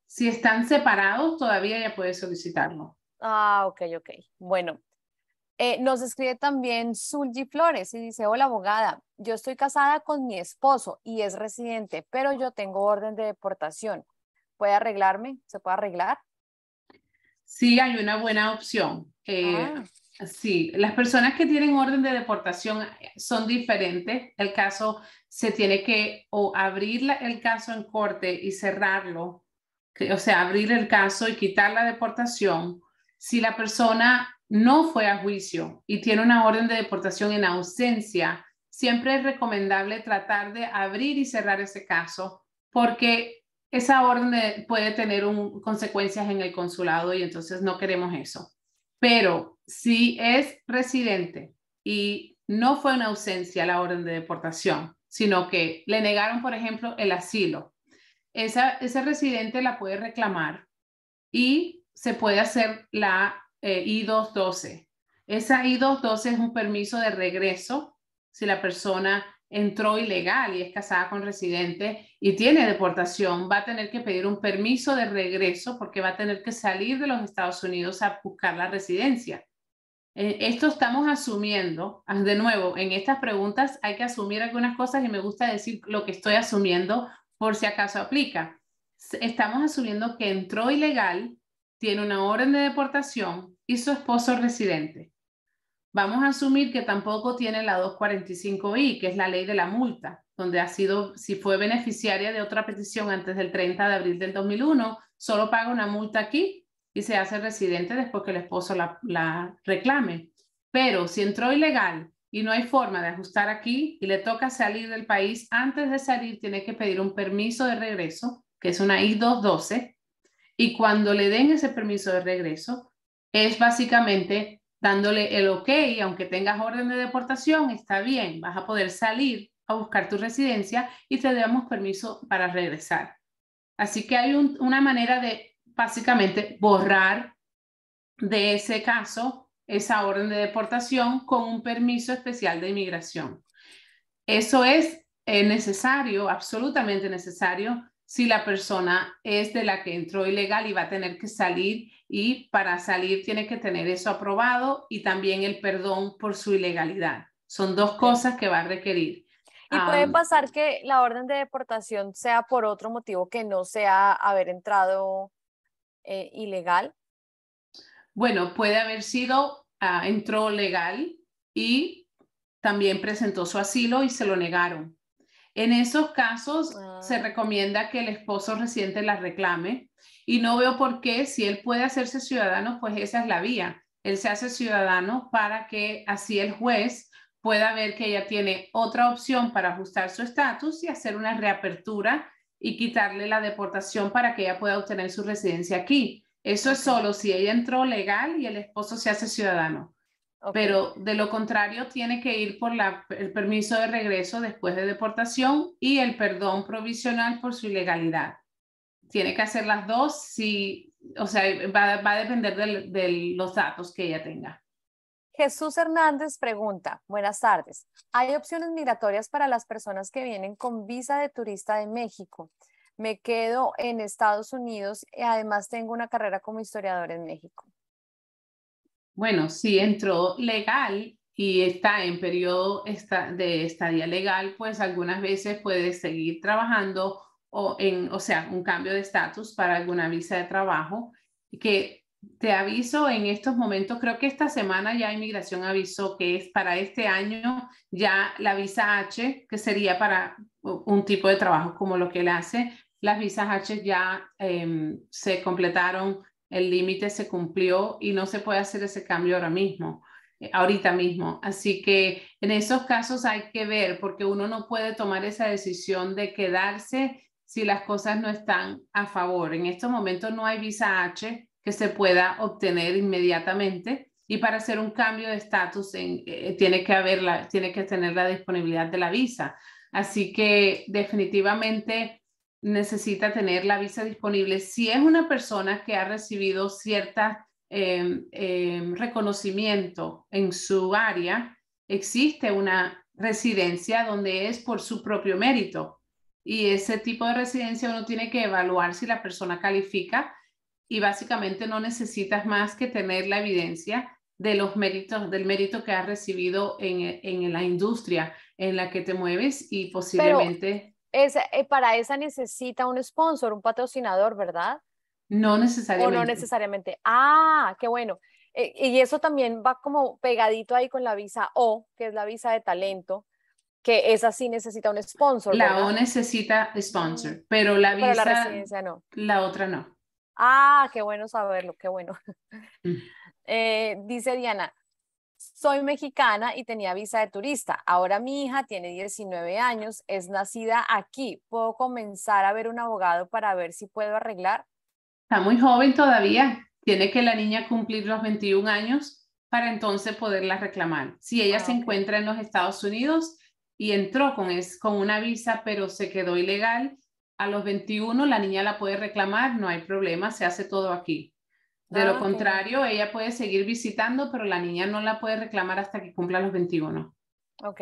Si están separados, todavía ella puede solicitarlo. Ah, ok, ok. Bueno, nos escribe también Zulgi Flores y dice, hola abogada, yo estoy casada con mi esposo y es residente, pero yo tengo orden de deportación. ¿Puede arreglarme? ¿Se puede arreglar? Sí, hay una buena opción. Ah, Sí, las personas que tienen orden de deportación son diferentes. El caso se tiene que o abrir el caso en corte y cerrarlo, o sea, abrir el caso y quitar la deportación. Si la persona no fue a juicio y tiene una orden de deportación en ausencia, siempre es recomendable tratar de abrir y cerrar ese caso porque esa orden puede tener consecuencias en el consulado y entonces no queremos eso. Pero si es residente y no fue una ausencia la orden de deportación, sino que le negaron, por ejemplo, el asilo, ese residente la puede reclamar y se puede hacer la I-212. Esa I-212 es un permiso de regreso si la persona entró ilegal y es casada con residente y tiene deportación, va a tener que pedir un permiso de regreso porque va a tener que salir de los Estados Unidos a buscar la residencia. Esto estamos asumiendo, de nuevo, en estas preguntas hay que asumir algunas cosas y me gusta decir lo que estoy asumiendo por si acaso aplica. Estamos asumiendo que entró ilegal, tiene una orden de deportación y su esposo residente. Vamos a asumir que tampoco tiene la 245I, que es la ley de la multa, donde ha sido, si fue beneficiaria de otra petición antes del 30 de abril del 2001, solo paga una multa aquí y se hace residente después que el esposo la reclame. Pero si entró ilegal y no hay forma de ajustar aquí y le toca salir del país, antes de salir tiene que pedir un permiso de regreso, que es una I-212, y cuando le den ese permiso de regreso, es básicamente dándole el ok, aunque tengas orden de deportación, está bien, vas a poder salir a buscar tu residencia y te damos permiso para regresar. Así que hay una manera de básicamente borrar de ese caso esa orden de deportación con un permiso especial de inmigración. Eso es necesario, absolutamente necesario, si la persona es de la que entró ilegal y va a tener que salir, y para salir tiene que tener eso aprobado y también el perdón por su ilegalidad. Son dos Okay. cosas que va a requerir. Y puede pasar que la orden de deportación sea por otro motivo que no sea haber entrado ilegal. Bueno, puede haber sido, entró legal y también presentó su asilo y se lo negaron. En esos casos se Ah, recomienda que el esposo reciente la reclame, y no veo por qué, si él puede hacerse ciudadano, pues esa es la vía. Él se hace ciudadano para que así el juez pueda ver que ella tiene otra opción para ajustar su estatus y hacer una reapertura y quitarle la deportación para que ella pueda obtener su residencia aquí. Eso es ok, solo si ella entró legal y el esposo se hace ciudadano, ok. pero de lo contrario tiene que ir por el permiso de regreso después de deportación y el perdón provisional por su ilegalidad. Tiene que hacer las dos, si, o sea, va a depender de los datos que ella tenga. Jesús Hernández pregunta, buenas tardes. ¿Hay opciones migratorias para las personas que vienen con visa de turista de México? Me quedo en Estados Unidos y además tengo una carrera como historiador en México. Bueno, si entró legal y está en periodo de estadía legal, pues algunas veces puede seguir trabajando, o sea, un cambio de estatus para alguna visa de trabajo. Que te aviso, en estos momentos, creo que esta semana ya Inmigración avisó que es para este año ya la visa H, que sería para un tipo de trabajo como lo que él hace. Las visas H ya se completaron, el límite se cumplió y no se puede hacer ese cambio ahora mismo, ahorita mismo. Así que en esos casos hay que ver, porque uno no puede tomar esa decisión de quedarse si las cosas no están a favor. En estos momentos no hay visa H que se pueda obtener inmediatamente, y para hacer un cambio de estatus tiene que tener la disponibilidad de la visa. Así que definitivamente necesita tener la visa disponible. Si es una persona que ha recibido cierta reconocimiento en su área, existe una residencia donde es por su propio mérito, y ese tipo de residencia uno tiene que evaluar si la persona califica, y básicamente no necesitas más que tener la evidencia de los méritos, del mérito que has recibido en la industria en la que te mueves, y Pero posiblemente para esa necesita un sponsor, un patrocinador, ¿verdad? no O no necesariamente. necesariamente. Ah, qué bueno. Y eso también va como pegadito ahí con la visa O, que es la visa de talento, que esa sí necesita un sponsor, La O ¿verdad? necesita Mm, sponsor, pero la pero la visa, residencia no. la otra no. Ah, qué bueno saberlo, qué bueno. Mm. Dice Diana, soy mexicana y tenía visa de turista. Ahora mi hija tiene 19 años, es nacida aquí. ¿Puedo comenzar a ver un abogado para ver si puedo arreglar? Está muy joven todavía. Tiene que la niña cumplir los 21 años para entonces poderla reclamar. Si ella se Ah, ok. encuentra en los Estados Unidos y entró con una visa, pero se quedó ilegal, a los 21 la niña la puede reclamar, no hay problema, se hace todo aquí. De lo Ah, qué bien. contrario, ella puede seguir visitando, pero la niña no la puede reclamar hasta que cumpla los 21. Ok.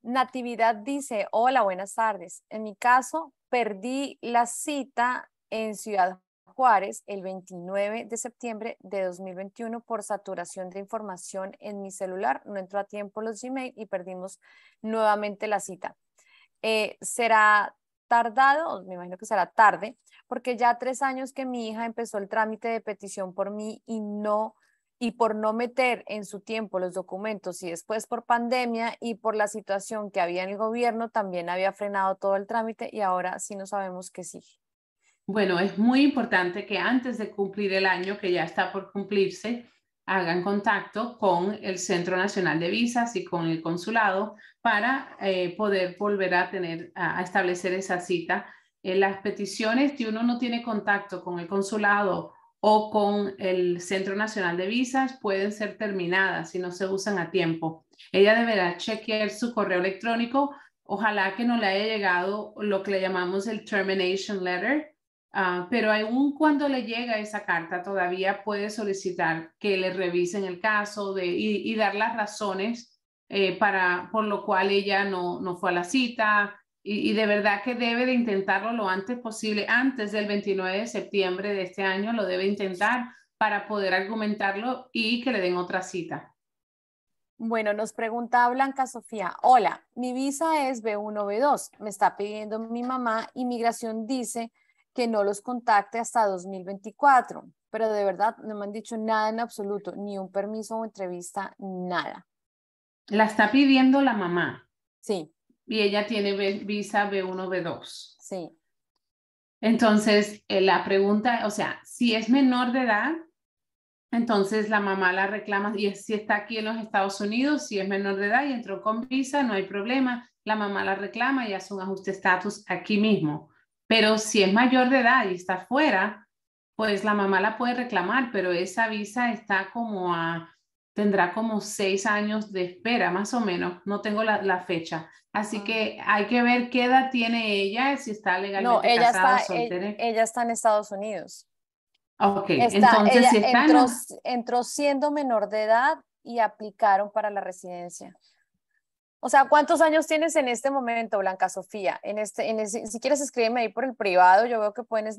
Natividad dice, hola, buenas tardes. En mi caso, perdí la cita en Ciudad Juárez el 29 de septiembre de 2021 por saturación de información en mi celular. No entró a tiempo los Gmail y perdimos nuevamente la cita. Será tardado, me imagino que será tarde, porque ya 3 años que mi hija empezó el trámite de petición por mí y por no meter en su tiempo los documentos, y después por pandemia y por la situación que había en el gobierno, también había frenado todo el trámite y ahora sí no sabemos qué sigue. Bueno, es muy importante que antes de cumplir el año, que ya está por cumplirse, hagan contacto con el Centro Nacional de Visas y con el consulado para poder volver a establecer esa cita. Las peticiones, si uno no tiene contacto con el consulado o con el Centro Nacional de Visas, pueden ser terminadas si no se usan a tiempo. Ella deberá chequear su correo electrónico. Ojalá que no le haya llegado lo que le llamamos el termination letter, pero aún cuando le llega esa carta, todavía puede solicitar que le revisen el caso y dar las razones por lo cual ella no fue a la cita. Y de verdad que debe de intentarlo lo antes posible, antes del 29 de septiembre de este año, lo debe intentar para poder argumentarlo y que le den otra cita. Bueno, nos pregunta Blanca Sofía, hola, mi visa es B1, B2, me está pidiendo mi mamá, inmigración dice que no los contacte hasta 2024, pero de verdad no me han dicho nada en absoluto, ni un permiso o entrevista, nada. La está pidiendo la mamá. Sí. Y ella tiene visa B1, B2. Sí. Entonces, la pregunta, o sea, si es menor de edad, entonces la mamá la reclama, y si está aquí en los Estados Unidos, si es menor de edad y entró con visa, no hay problema, la mamá la reclama y hace un ajuste de estatus aquí mismo. Pero si es mayor de edad y está fuera, pues la mamá la puede reclamar, pero esa visa está tendrá como 6 años de espera, más o menos, no tengo la fecha. Así que hay que ver qué edad tiene ella, si está No, legalmente casada, soltera. ella está en Estados Unidos. Ok, entonces Ella si está en entró siendo menor de edad y aplicaron para la residencia. O sea, ¿cuántos años tienes en este momento, Blanca Sofía? Si quieres escríbeme ahí por el privado, yo veo que pueden...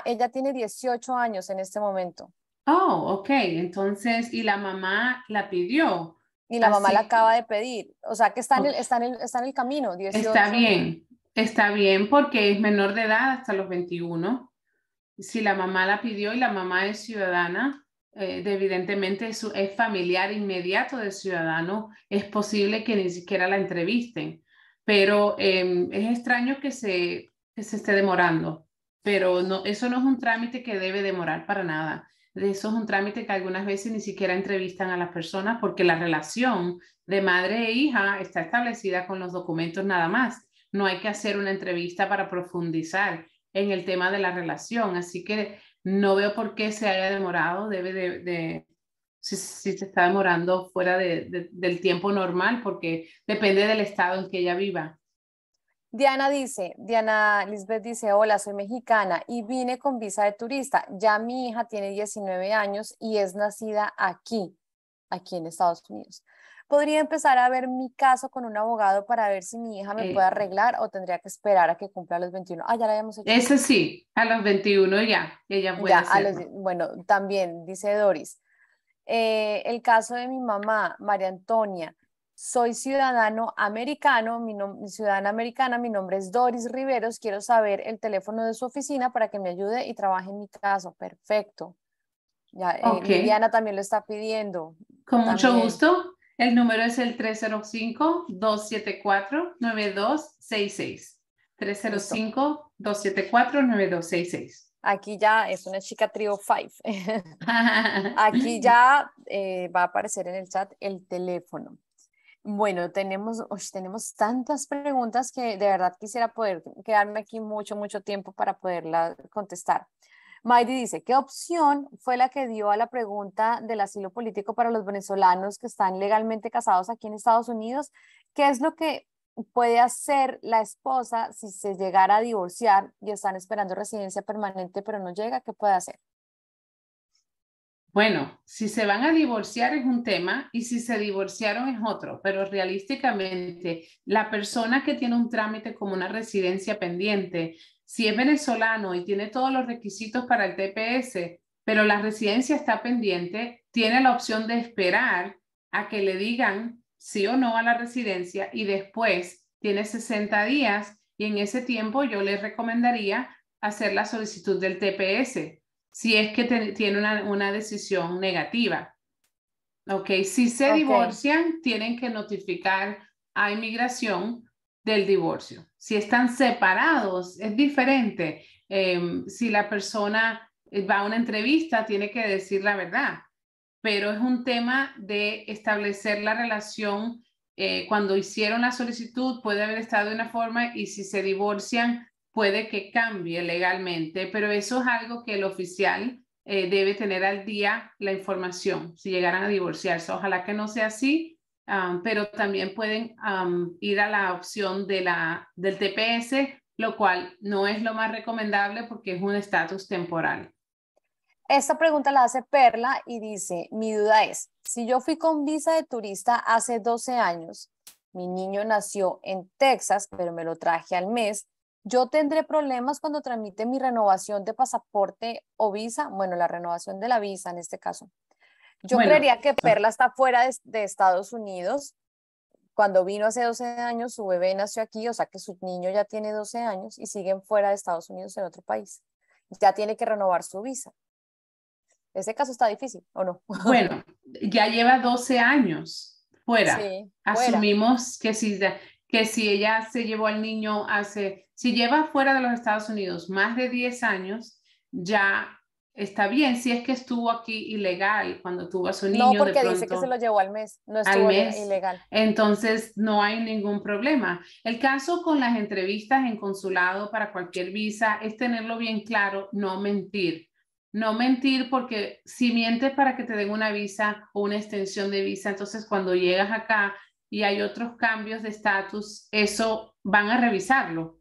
ella tiene 18 años en este momento. Oh, ok, entonces, y la mamá la pidió. Y la mamá la Así, acaba de pedir. O sea, que ok, está en el camino, 18. está bien porque es menor de edad hasta los 21. Si la mamá la pidió y la mamá es ciudadana, evidentemente es familiar inmediato del ciudadano, es posible que ni siquiera la entrevisten, pero es extraño que se esté demorando, pero no, eso no es un trámite que debe demorar para nada. Eso es un trámite que algunas veces ni siquiera entrevistan a las personas porque la relación de madre e hija está establecida con los documentos nada más. No hay que hacer una entrevista para profundizar en el tema de la relación, así que no veo por qué se haya demorado, si se está demorando fuera del tiempo normal, porque depende del estado en que ella viva. Diana Lisbeth dice, hola, soy mexicana y vine con visa de turista. Ya mi hija tiene 19 años y es nacida aquí en Estados Unidos. ¿Podría empezar a ver mi caso con un abogado para ver si mi hija me puede Eh, arreglar o tendría que esperar a que cumpla los 21? Ya la habíamos hecho. Eso sí, a los 21 ya, ella puede hacerlo. Bueno, también dice Doris. El caso de mi mamá, María Antonia. Soy ciudadano americano, mi ciudadana americana, mi nombre es Doris Riveros. Quiero saber el teléfono de su oficina para que me ayude y trabaje en mi caso. Perfecto. Ya, Ok, Liliana también lo está pidiendo. con mucho También. gusto. El número es el 305-274-9266. Listo. 305-274-9266. Aquí ya es una chica trío 5. Aquí ya va a aparecer en el chat el teléfono. Bueno, tenemos tantas preguntas que de verdad quisiera poder quedarme aquí mucho tiempo para poderla contestar. Maydi dice, ¿qué opción fue la que dio a la pregunta del asilo político para los venezolanos que están legalmente casados aquí en Estados Unidos? ¿Qué es lo que puede hacer la esposa si se llegara a divorciar y están esperando residencia permanente pero no llega? ¿Qué puede hacer? Bueno, si se van a divorciar es un tema y si se divorciaron es otro, pero realísticamente la persona que tiene un trámite como una residencia pendiente, si es venezolano y tiene todos los requisitos para el TPS, pero la residencia está pendiente, tiene la opción de esperar a que le digan sí o no a la residencia y después tiene 60 días y en ese tiempo yo le recomendaría hacer la solicitud del TPS si es que tiene una decisión negativa. Ok, si se Ok. divorcian, tienen que notificar a inmigración del divorcio. Si están separados, es diferente. Si la persona va a una entrevista, tiene que decir la verdad. pero es un tema de establecer la relación. Cuando hicieron la solicitud puede haber estado de una forma y si se divorcian puede que cambie legalmente, pero eso es algo que el oficial debe tener al día la información si llegaran a divorciarse. Ojalá que no sea así, pero también pueden ir a la opción del TPS, lo cual no es lo más recomendable porque es un estatus temporal. Esta pregunta la hace Perla y dice, mi duda es, si yo fui con visa de turista hace 12 años, mi niño nació en Texas, pero me lo traje al mes, ¿yo tendré problemas cuando tramite mi renovación de pasaporte o visa? Bueno, la renovación de la visa en este caso. Yo Bueno, creería que Perla está fuera de Estados Unidos. Cuando vino hace 12 años, su bebé nació aquí, o sea que su niño ya tiene 12 años y siguen fuera de Estados Unidos en otro país. Ya tiene que renovar su visa. Ese caso está difícil, ¿o no? bueno, ya lleva 12 años fuera. Sí, fuera. Asumimos que si ella se llevó al niño si lleva fuera de los Estados Unidos más de 10 años, ya está bien. Si es que estuvo aquí ilegal cuando tuvo a su No, niño de porque dice que se lo pronto llevó al mes, no al estuvo mes, ilegal. entonces no hay ningún problema. El caso con las entrevistas en consulado para cualquier visa es tenerlo bien claro, no mentir. No mentir porque si mientes para que te den una visa o una extensión de visa, entonces cuando llegas acá y hay otros cambios de estatus, eso van a revisarlo.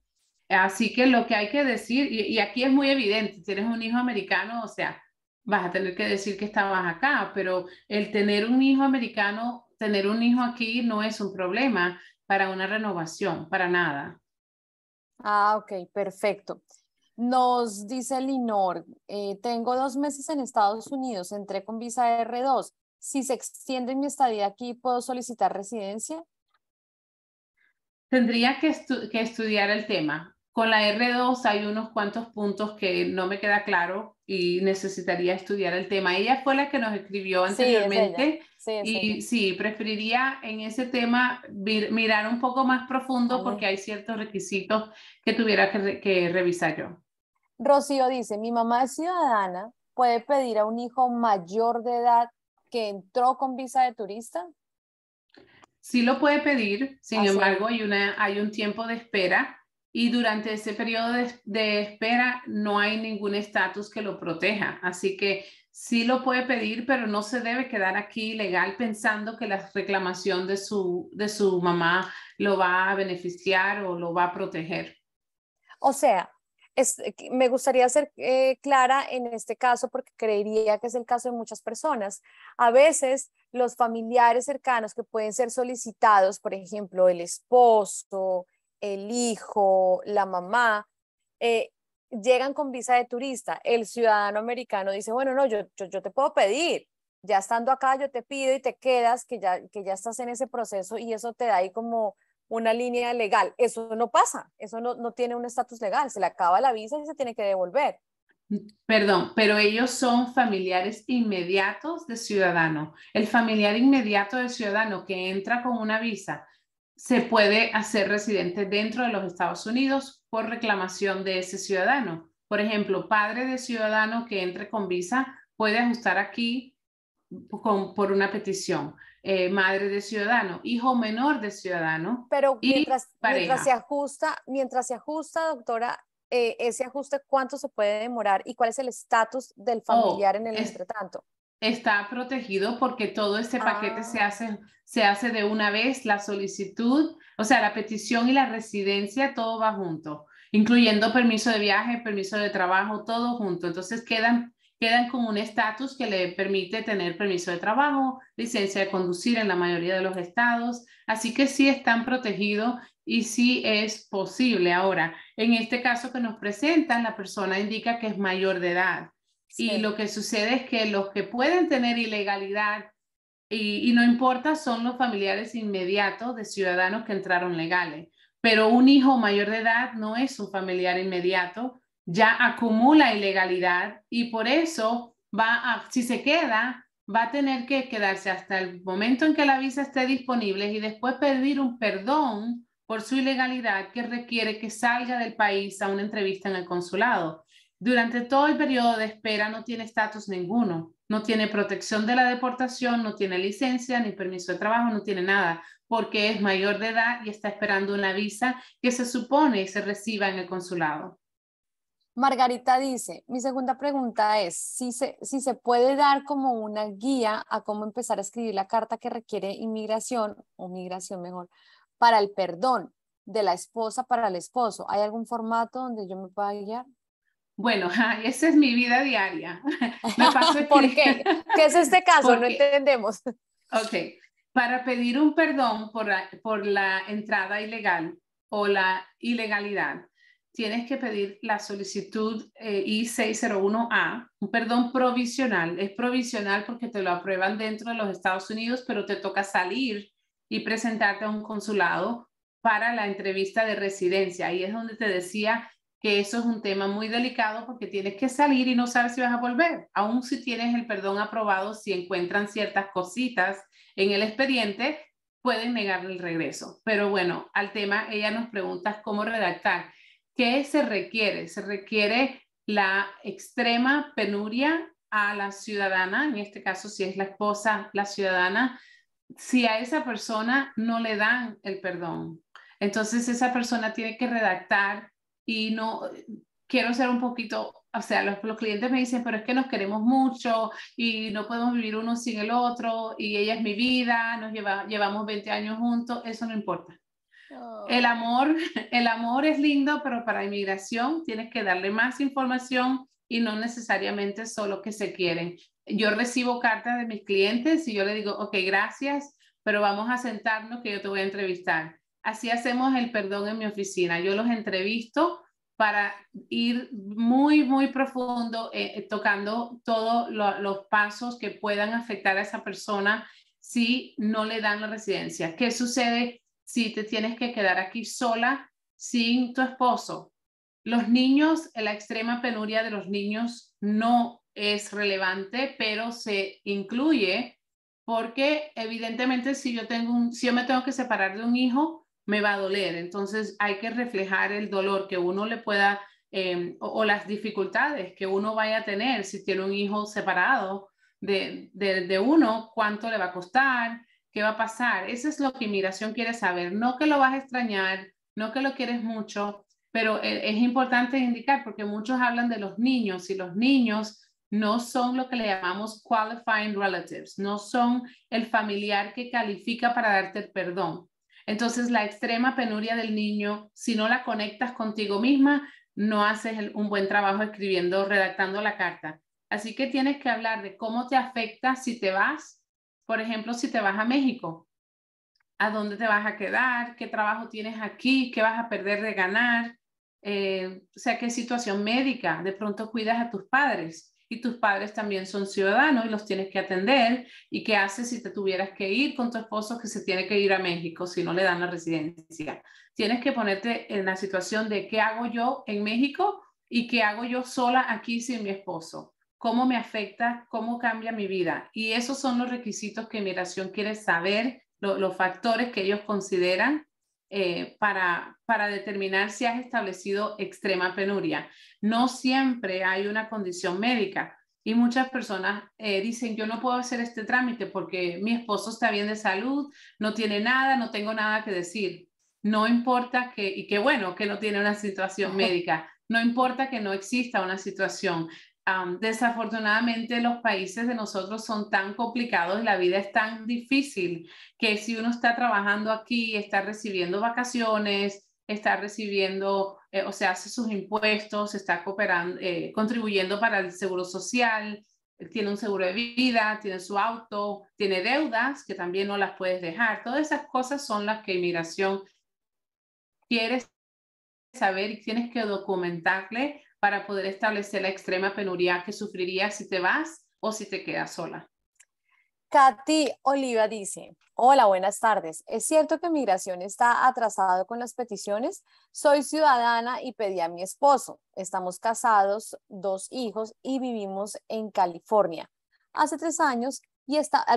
Así que lo que hay que decir, y aquí es muy evidente, si eres un hijo americano, o sea, vas a tener que decir que estabas acá, pero el tener un hijo americano, tener un hijo aquí no es un problema para una renovación, para nada. Ah, ok, perfecto. Nos dice Linor, tengo 2 meses en Estados Unidos, entré con visa R2. Si se extiende mi estadía aquí, ¿puedo solicitar residencia? Tendría que estudiar el tema. Con la R2 hay unos cuantos puntos que no me queda claro y necesitaría estudiar el tema. Ella fue la que nos escribió Sí, es ella. anteriormente Sí, es ella. y sí, preferiría en ese tema mirar un poco más profundo porque Vale. hay ciertos requisitos que tuviera que revisar yo. Rocío dice, mi mamá es ciudadana, ¿puede pedir a un hijo mayor de edad que entró con visa de turista? Sí lo puede pedir, sin Así. embargo, hay un tiempo de espera y durante ese periodo de espera no hay ningún estatus que lo proteja. Así que sí lo puede pedir, pero no se debe quedar aquí ilegal pensando que la reclamación de su mamá lo va a beneficiar o lo va a proteger. O sea, me gustaría ser clara en este caso porque creería que es el caso de muchas personas. A veces los familiares cercanos que pueden ser solicitados, por ejemplo, el esposo, el hijo, la mamá, eh, llegan con visa de turista. El ciudadano americano dice, bueno, no, yo te puedo pedir. Ya estando acá, yo te pido y te quedas, que ya estás en ese proceso y eso te da ahí como una línea legal. Eso no pasa, eso no tiene un estatus legal, se le acaba la visa y se tiene que devolver. Perdón, pero ellos son familiares inmediatos de ciudadano. El familiar inmediato del ciudadano que entra con una visa se puede hacer residente dentro de los Estados Unidos por reclamación de ese ciudadano. Por ejemplo, padre de ciudadano que entre con visa puede ajustar aquí por una petición. Madre de ciudadano, hijo menor de ciudadano Pero y pareja. mientras se ajusta, doctora, ese ajuste, ¿cuánto se puede demorar y cuál es el estatus del O familiar en el es entretanto? está protegido porque todo este paquete Ah, se hace de una vez, la solicitud, o sea, la petición y la residencia, todo va junto, incluyendo permiso de viaje, permiso de trabajo, todo junto. Entonces quedan con un estatus que le permite tener permiso de trabajo, licencia de conducir en la mayoría de los estados, así que sí están protegidos y sí es posible. Ahora, en este caso que nos presentan, la persona indica que es mayor de edad. Y sí. lo que sucede es que los que pueden tener ilegalidad y no importa son los familiares inmediatos de ciudadanos que entraron legales, pero un hijo mayor de edad no es un familiar inmediato, ya acumula ilegalidad y por eso si se queda, va a tener que quedarse hasta el momento en que la visa esté disponible y después pedir un perdón por su ilegalidad que requiere que salga del país a una entrevista en el consulado. Durante todo el periodo de espera no tiene estatus ninguno. no tiene protección de la deportación, no tiene licencia ni permiso de trabajo, no tiene nada, porque es mayor de edad y está esperando una visa que se supone se reciba en el consulado. Margarita dice, mi segunda pregunta es si se puede dar como una guía a cómo empezar a escribir la carta que requiere inmigración, o migración mejor, para el perdón de la esposa para el esposo. ¿Hay algún formato donde yo me pueda guiar? Bueno, esa es mi vida diaria. Me paso ¿Por qué? escribiendo. ¿Qué es este caso? No Porque, entendemos. ok, para pedir un perdón por la entrada ilegal o la ilegalidad, tienes que pedir la solicitud I-601A, un perdón provisional. Es provisional porque te lo aprueban dentro de los Estados Unidos, pero te toca salir y presentarte a un consulado para la entrevista de residencia. Ahí es donde te decía que eso es un tema muy delicado porque tienes que salir y no sabes si vas a volver. Aún si tienes el perdón aprobado, si encuentran ciertas cositas en el expediente, pueden negarle el regreso. Pero bueno, al tema, ella nos pregunta cómo redactar. ¿Qué se requiere? Se requiere la extrema penuria a la ciudadana, en este caso si es la esposa, la ciudadana, si a esa persona no le dan el perdón. Entonces esa persona tiene que redactar y no, quiero ser un poquito, o sea, los clientes me dicen, pero es que nos queremos mucho y no podemos vivir uno sin el otro y ella es mi vida, llevamos 20 años juntos, eso no importa. El Oh. amor, el amor es lindo, pero para inmigración tienes que darle más información y no necesariamente solo que se quieren. Yo recibo cartas de mis clientes y yo le digo, ok, gracias, pero vamos a sentarnos que yo te voy a entrevistar. Así hacemos el perdón en mi oficina. Yo los entrevisto para ir muy, muy profundo, tocando todos los pasos que puedan afectar a esa persona si no le dan la residencia. ¿Qué sucede si te tienes que quedar aquí sola sin tu esposo? Los niños, la extrema penuria de los niños no es relevante, pero se incluye porque evidentemente si yo me tengo que separar de un hijo, me va a doler. Entonces hay que reflejar el dolor que uno le pueda o las dificultades que uno vaya a tener si tiene un hijo separado de uno, cuánto le va a costar, qué va a pasar. Eso es lo que inmigración quiere saber, no que lo vas a extrañar, no que lo quieres mucho, pero es importante indicar porque muchos hablan de los niños y los niños no son lo que le llamamos qualifying relatives, no son el familiar que califica para darte el perdón. Entonces, la extrema penuria del niño, si no la conectas contigo misma, no haces un buen trabajo escribiendo, redactando la carta. Así que tienes que hablar de cómo te afecta si te vas, por ejemplo, si te vas a México, a dónde te vas a quedar, qué trabajo tienes aquí, qué vas a perder de ganar, o sea, qué situación médica, de pronto cuidas a tus padres y tus padres también son ciudadanos y los tienes que atender, y qué haces si te tuvieras que ir con tu esposo que se tiene que ir a México si no le dan la residencia. Tienes que ponerte en la situación de qué hago yo en México y qué hago yo sola aquí sin mi esposo. ¿Cómo me afecta? ¿Cómo cambia mi vida? Y esos son los requisitos que Migración quiere saber, los factores que ellos consideran para determinar si has establecido extrema penuria. No siempre hay una condición médica y muchas personas dicen, yo no puedo hacer este trámite porque mi esposo está bien de salud, no tiene nada, no tengo nada que decir. No importa y qué bueno que no tiene una situación médica, no importa que no exista una situación. Desafortunadamente los países de nosotros son tan complicados, la vida es tan difícil que si uno está trabajando aquí, está recibiendo vacaciones, está recibiendo, o sea, hace sus impuestos, está cooperando, contribuyendo para el seguro social, tiene un seguro de vida, tiene su auto, tiene deudas que también no las puedes dejar. Todas esas cosas son las que inmigración quiere saber y tienes que documentarle para poder establecer la extrema penuria que sufrirías si te vas o si te quedas sola. Katy Oliva dice, hola, buenas tardes. ¿Es cierto que Migración está atrasado con las peticiones? Soy ciudadana y pedí a mi esposo. Estamos casados, 2 hijos y vivimos en California hace 3 años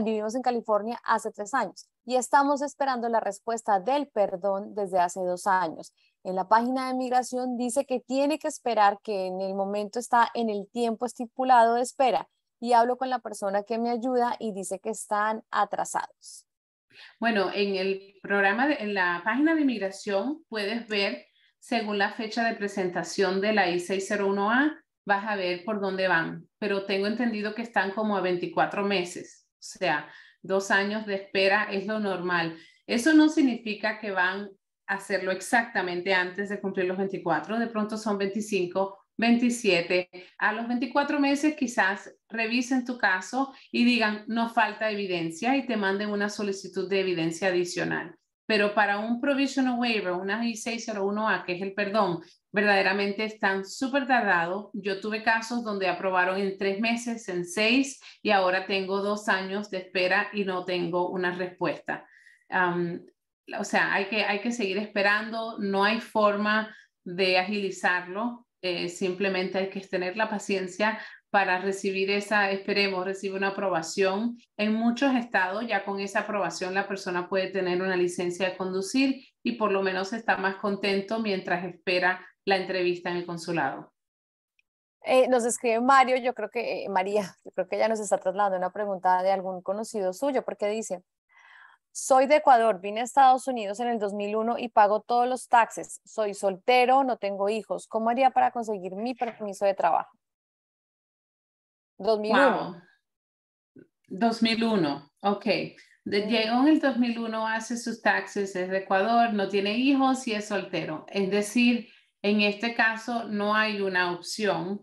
vivimos en California hace 3 años y estamos esperando la respuesta del perdón desde hace 2 años. En la página de Migración dice que tiene que esperar, que en el momento está en el tiempo estipulado de espera y hablo con la persona que me ayuda y dice que están atrasados. Bueno, en el programa, en la página de inmigración, puedes ver, según la fecha de presentación de la I-601A, vas a ver por dónde van. Pero tengo entendido que están como a 24 meses. O sea, 2 años de espera es lo normal. Eso no significa que van a hacerlo exactamente antes de cumplir los 24. De pronto son 25, 27. A los 24 meses quizás revisen tu caso y digan no falta evidencia y te manden una solicitud de evidencia adicional. Pero para un provisional waiver, una I-601A, que es el perdón, verdaderamente están súper tardados. Yo tuve casos donde aprobaron en 3 meses, en 6, y ahora tengo 2 años de espera y no tengo una respuesta. O sea, hay que seguir esperando, no hay forma de agilizarlo. Simplemente hay que tener la paciencia para recibir esperemos, recibir una aprobación. En muchos estados ya con esa aprobación la persona puede tener una licencia de conducir y por lo menos está más contento mientras espera la entrevista en el consulado. Nos escribe Mario, yo creo que María, yo creo que ella nos está trasladando una pregunta de algún conocido suyo, porque dice, soy de Ecuador, vine a Estados Unidos en el 2001 y pago todos los taxes. Soy soltero, no tengo hijos. ¿Cómo haría para conseguir mi permiso de trabajo? 2001. Wow, 2001, ok. Llegó en el 2001, hace sus taxes, es de Ecuador, no tiene hijos y es soltero. Es decir, en este caso no hay una opción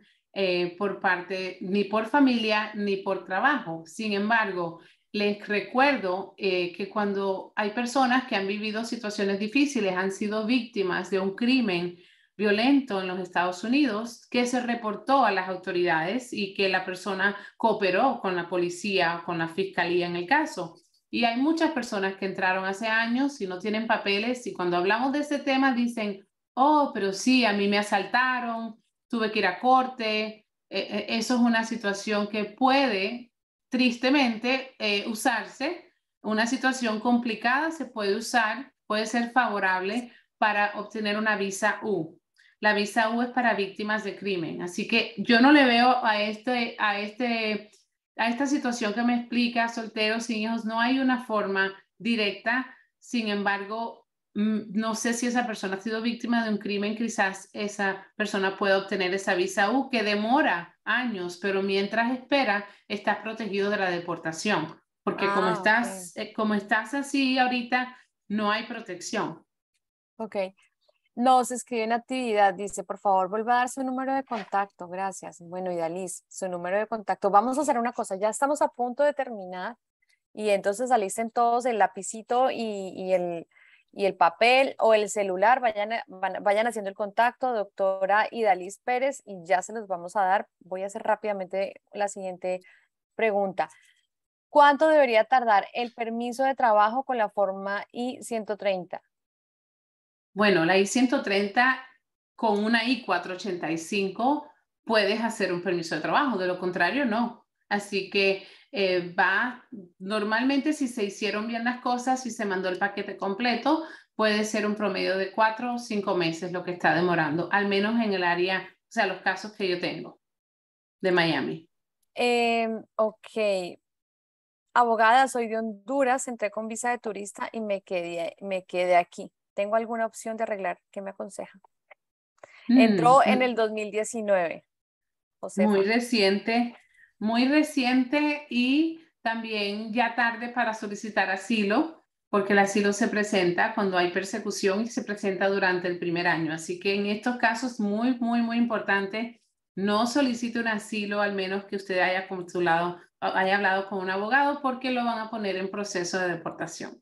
por parte, ni por familia, ni por trabajo. Sin embargo, les recuerdo que cuando hay personas que han vivido situaciones difíciles, han sido víctimas de un crimen violento en los Estados Unidos, que se reportó a las autoridades y que la persona cooperó con la policía, con la fiscalía en el caso. Y hay muchas personas que entraron hace años y no tienen papeles y cuando hablamos de ese tema dicen, oh, pero sí, a mí me asaltaron, tuve que ir a corte. Eso es una situación que puede, tristemente, usarse. Una situación complicada se puede usar, puede ser favorable para obtener una visa U. La visa U es para víctimas de crimen, así que yo no le veo a esta situación que me explica, solteros sin hijos, no hay una forma directa. Sin embargo, no sé si esa persona ha sido víctima de un crimen, quizás esa persona pueda obtener esa visa U que demora años, pero mientras espera, estás protegido de la deportación, porque Ah, ok. como estás así ahorita, no hay protección. Ok. Nos escribe en actividad, dice, por favor, vuelva a dar su número de contacto. Gracias. Bueno, Idalis, su número de contacto. Vamos a hacer una cosa, ya estamos a punto de terminar y entonces alisten todos el lapicito y el papel o el celular, vayan haciendo el contacto, doctora Idalis Pérez, y ya se los vamos a dar. Voy a hacer rápidamente la siguiente pregunta. ¿Cuánto debería tardar el permiso de trabajo con la forma I-130? Bueno, la I-130 con una I-485 puedes hacer un permiso de trabajo, de lo contrario no. Así que normalmente si se hicieron bien las cosas, si se mandó el paquete completo, puede ser un promedio de 4 o 5 meses lo que está demorando, al menos en el área, o sea, los casos que yo tengo de Miami. Ok, abogada, soy de Honduras, entré con visa de turista y me quedé aquí. ¿Tengo alguna opción de arreglar? ¿Qué me aconseja? Entró en el 2019, Muy Josefa. reciente, muy reciente y también ya tarde para solicitar asilo, porque el asilo se presenta cuando hay persecución y se presenta durante el primer año. Así que en estos casos, muy importante, no solicite un asilo al menos que usted haya hablado con un abogado, porque lo van a poner en proceso de deportación.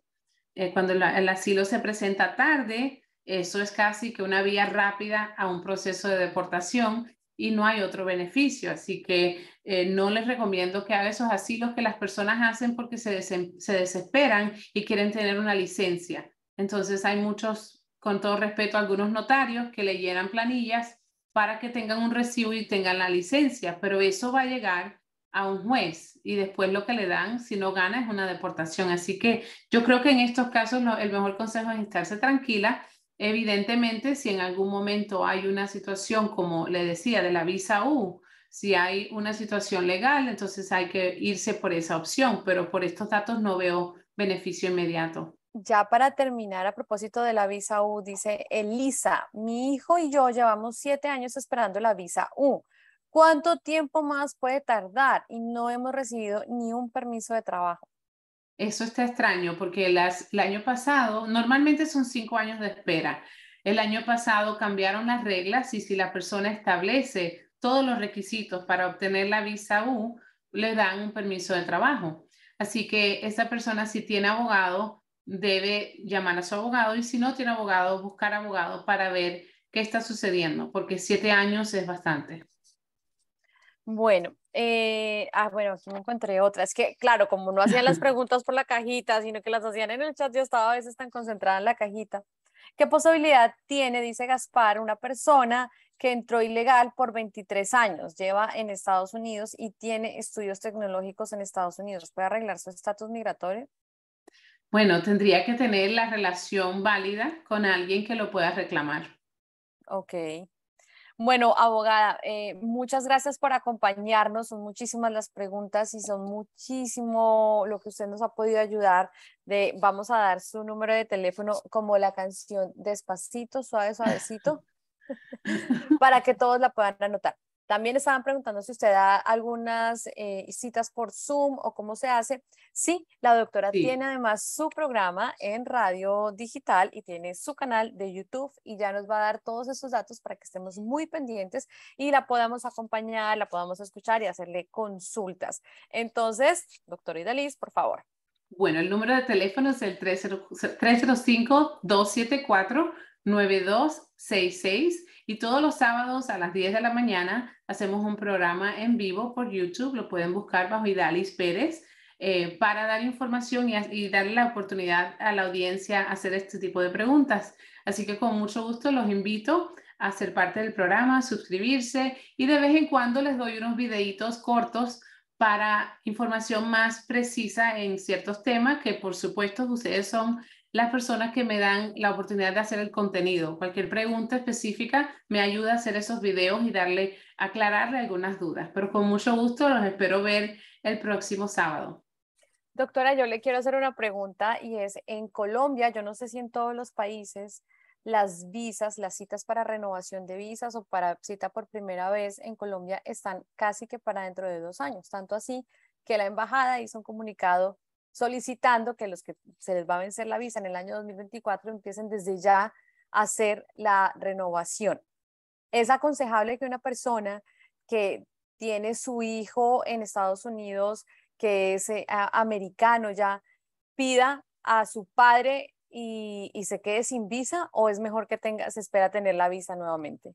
Cuando el asilo se presenta tarde, eso es casi que una vía rápida a un proceso de deportación y no hay otro beneficio. Así que no les recomiendo que hagan esos asilos que las personas hacen porque se desesperan y quieren tener una licencia. Entonces hay muchos, con todo respeto, algunos notarios que le llenan planillas para que tengan un recibo y tengan la licencia, pero eso va a llegar a un juez y después lo que le dan, si no gana, es una deportación. Así que yo creo que en estos casos el mejor consejo es estarse tranquila. Evidentemente, si en algún momento hay una situación, como le decía, de la visa U, Si hay una situación legal, entonces hay que irse por esa opción, pero por estos datos no veo beneficio inmediato. Ya para terminar, a propósito de la visa U, dice Elisa, mi hijo y yo llevamos 7 años esperando la visa U. ¿Cuánto tiempo más puede tardar? Y no hemos recibido ni un permiso de trabajo. Eso está extraño porque el año pasado, normalmente son 5 años de espera. El año pasado cambiaron las reglas y si la persona establece todos los requisitos para obtener la visa U, le dan un permiso de trabajo. Así que esa persona, si tiene abogado, debe llamar a su abogado y si no tiene abogado, buscar abogado para ver qué está sucediendo, porque 7 años es bastante. Bueno, bueno, aquí me encontré otra. Es que, claro, como no hacían las preguntas por la cajita, sino que las hacían en el chat, yo estaba a veces tan concentrada en la cajita. ¿Qué posibilidad tiene, dice Gaspar, una persona que entró ilegal por 23 años, lleva en Estados Unidos y tiene estudios tecnológicos en Estados Unidos? ¿Puede arreglar su estatus migratorio? Bueno, tendría que tener la relación válida con alguien que lo pueda reclamar. Ok. Bueno, abogada, muchas gracias por acompañarnos. Son muchísimas las preguntas y son muchísimo lo que usted nos ha podido ayudar. Vamos a dar su número de teléfono como la canción Despacito, suave, suavecito, para que todos la puedan anotar. También estaban preguntando si usted da algunas citas por Zoom o cómo se hace. Sí, la doctora Sí. tiene además su programa en radio digital y tiene su canal de YouTube y ya nos va a dar todos esos datos para que estemos muy pendientes y la podamos acompañar, la podamos escuchar y hacerle consultas. Entonces, doctora Idaliz, por favor. Bueno, el número de teléfono es el 305-274-9266 y todos los sábados a las 10 de la mañana hacemos un programa en vivo por YouTube, lo pueden buscar bajo Idalis Pérez, para dar información y darle la oportunidad a la audiencia a hacer este tipo de preguntas. Así que con mucho gusto los invito a ser parte del programa, a suscribirse y de vez en cuando les doy unos videitos cortos para información más precisa en ciertos temas que por supuesto ustedes son las personas que me dan la oportunidad de hacer el contenido. Cualquier pregunta específica me ayuda a hacer esos videos y aclararle algunas dudas. Pero con mucho gusto los espero ver el próximo sábado. Doctora, yo le quiero hacer una pregunta y es, en Colombia, yo no sé si en todos los países, las visas, las citas para renovación de visas o para cita por primera vez en Colombia están casi que para dentro de 2 años, tanto así que la embajada hizo un comunicado solicitando que los que se les va a vencer la visa en el año 2024 empiecen desde ya a hacer la renovación. Es aconsejable que una persona que tiene su hijo en Estados Unidos, que es americano ya, pida a su padre y se quede sin visa, o es mejor que se espera tener la visa nuevamente?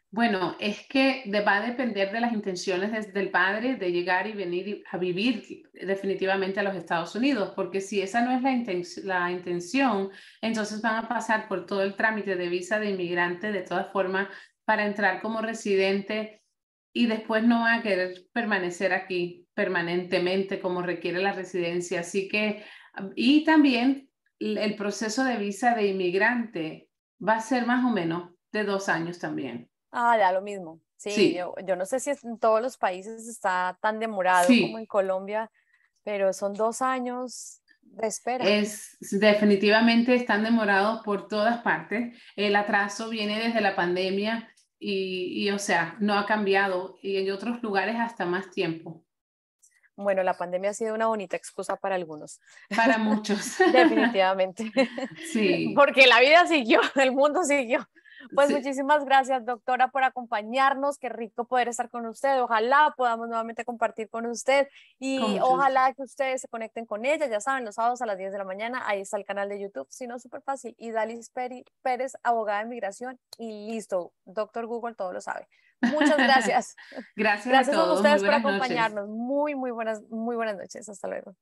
Bueno, es que va a depender de las intenciones del padre de llegar y venir a vivir definitivamente a los Estados Unidos, porque si esa no es la intención, entonces van a pasar por todo el trámite de visa de inmigrante de todas formas para entrar como residente y después no van a querer permanecer aquí permanentemente como requiere la residencia. Así que, y también el proceso de visa de inmigrante va a ser más o menos de 2 años también. Ah, ya lo mismo. Sí, Sí, yo no sé si en todos los países está tan demorado como sí, en Colombia, pero son 2 años de espera. definitivamente están demorados por todas partes. El atraso viene desde la pandemia o sea, no ha cambiado y en otros lugares hasta más tiempo Bueno, la pandemia ha sido una bonita excusa para algunos. para muchos. Definitivamente. Sí, Porque la vida siguió, el mundo siguió. Pues sí, muchísimas gracias, doctora, por acompañarnos. Qué rico poder estar con usted. Ojalá podamos nuevamente compartir con usted con y mucho gusto. ojalá que ustedes se conecten con ella. Ya saben, los sábados a las 10 de la mañana, ahí está el canal de YouTube. Si no, súper fácil. Y Dalis Pérez, abogada de inmigración. Y listo, doctor Google todo lo sabe. Muchas gracias. Gracias a Gracias a todos. Muy ustedes por buenas noches. acompañarnos. Muy buenas noches. Hasta luego.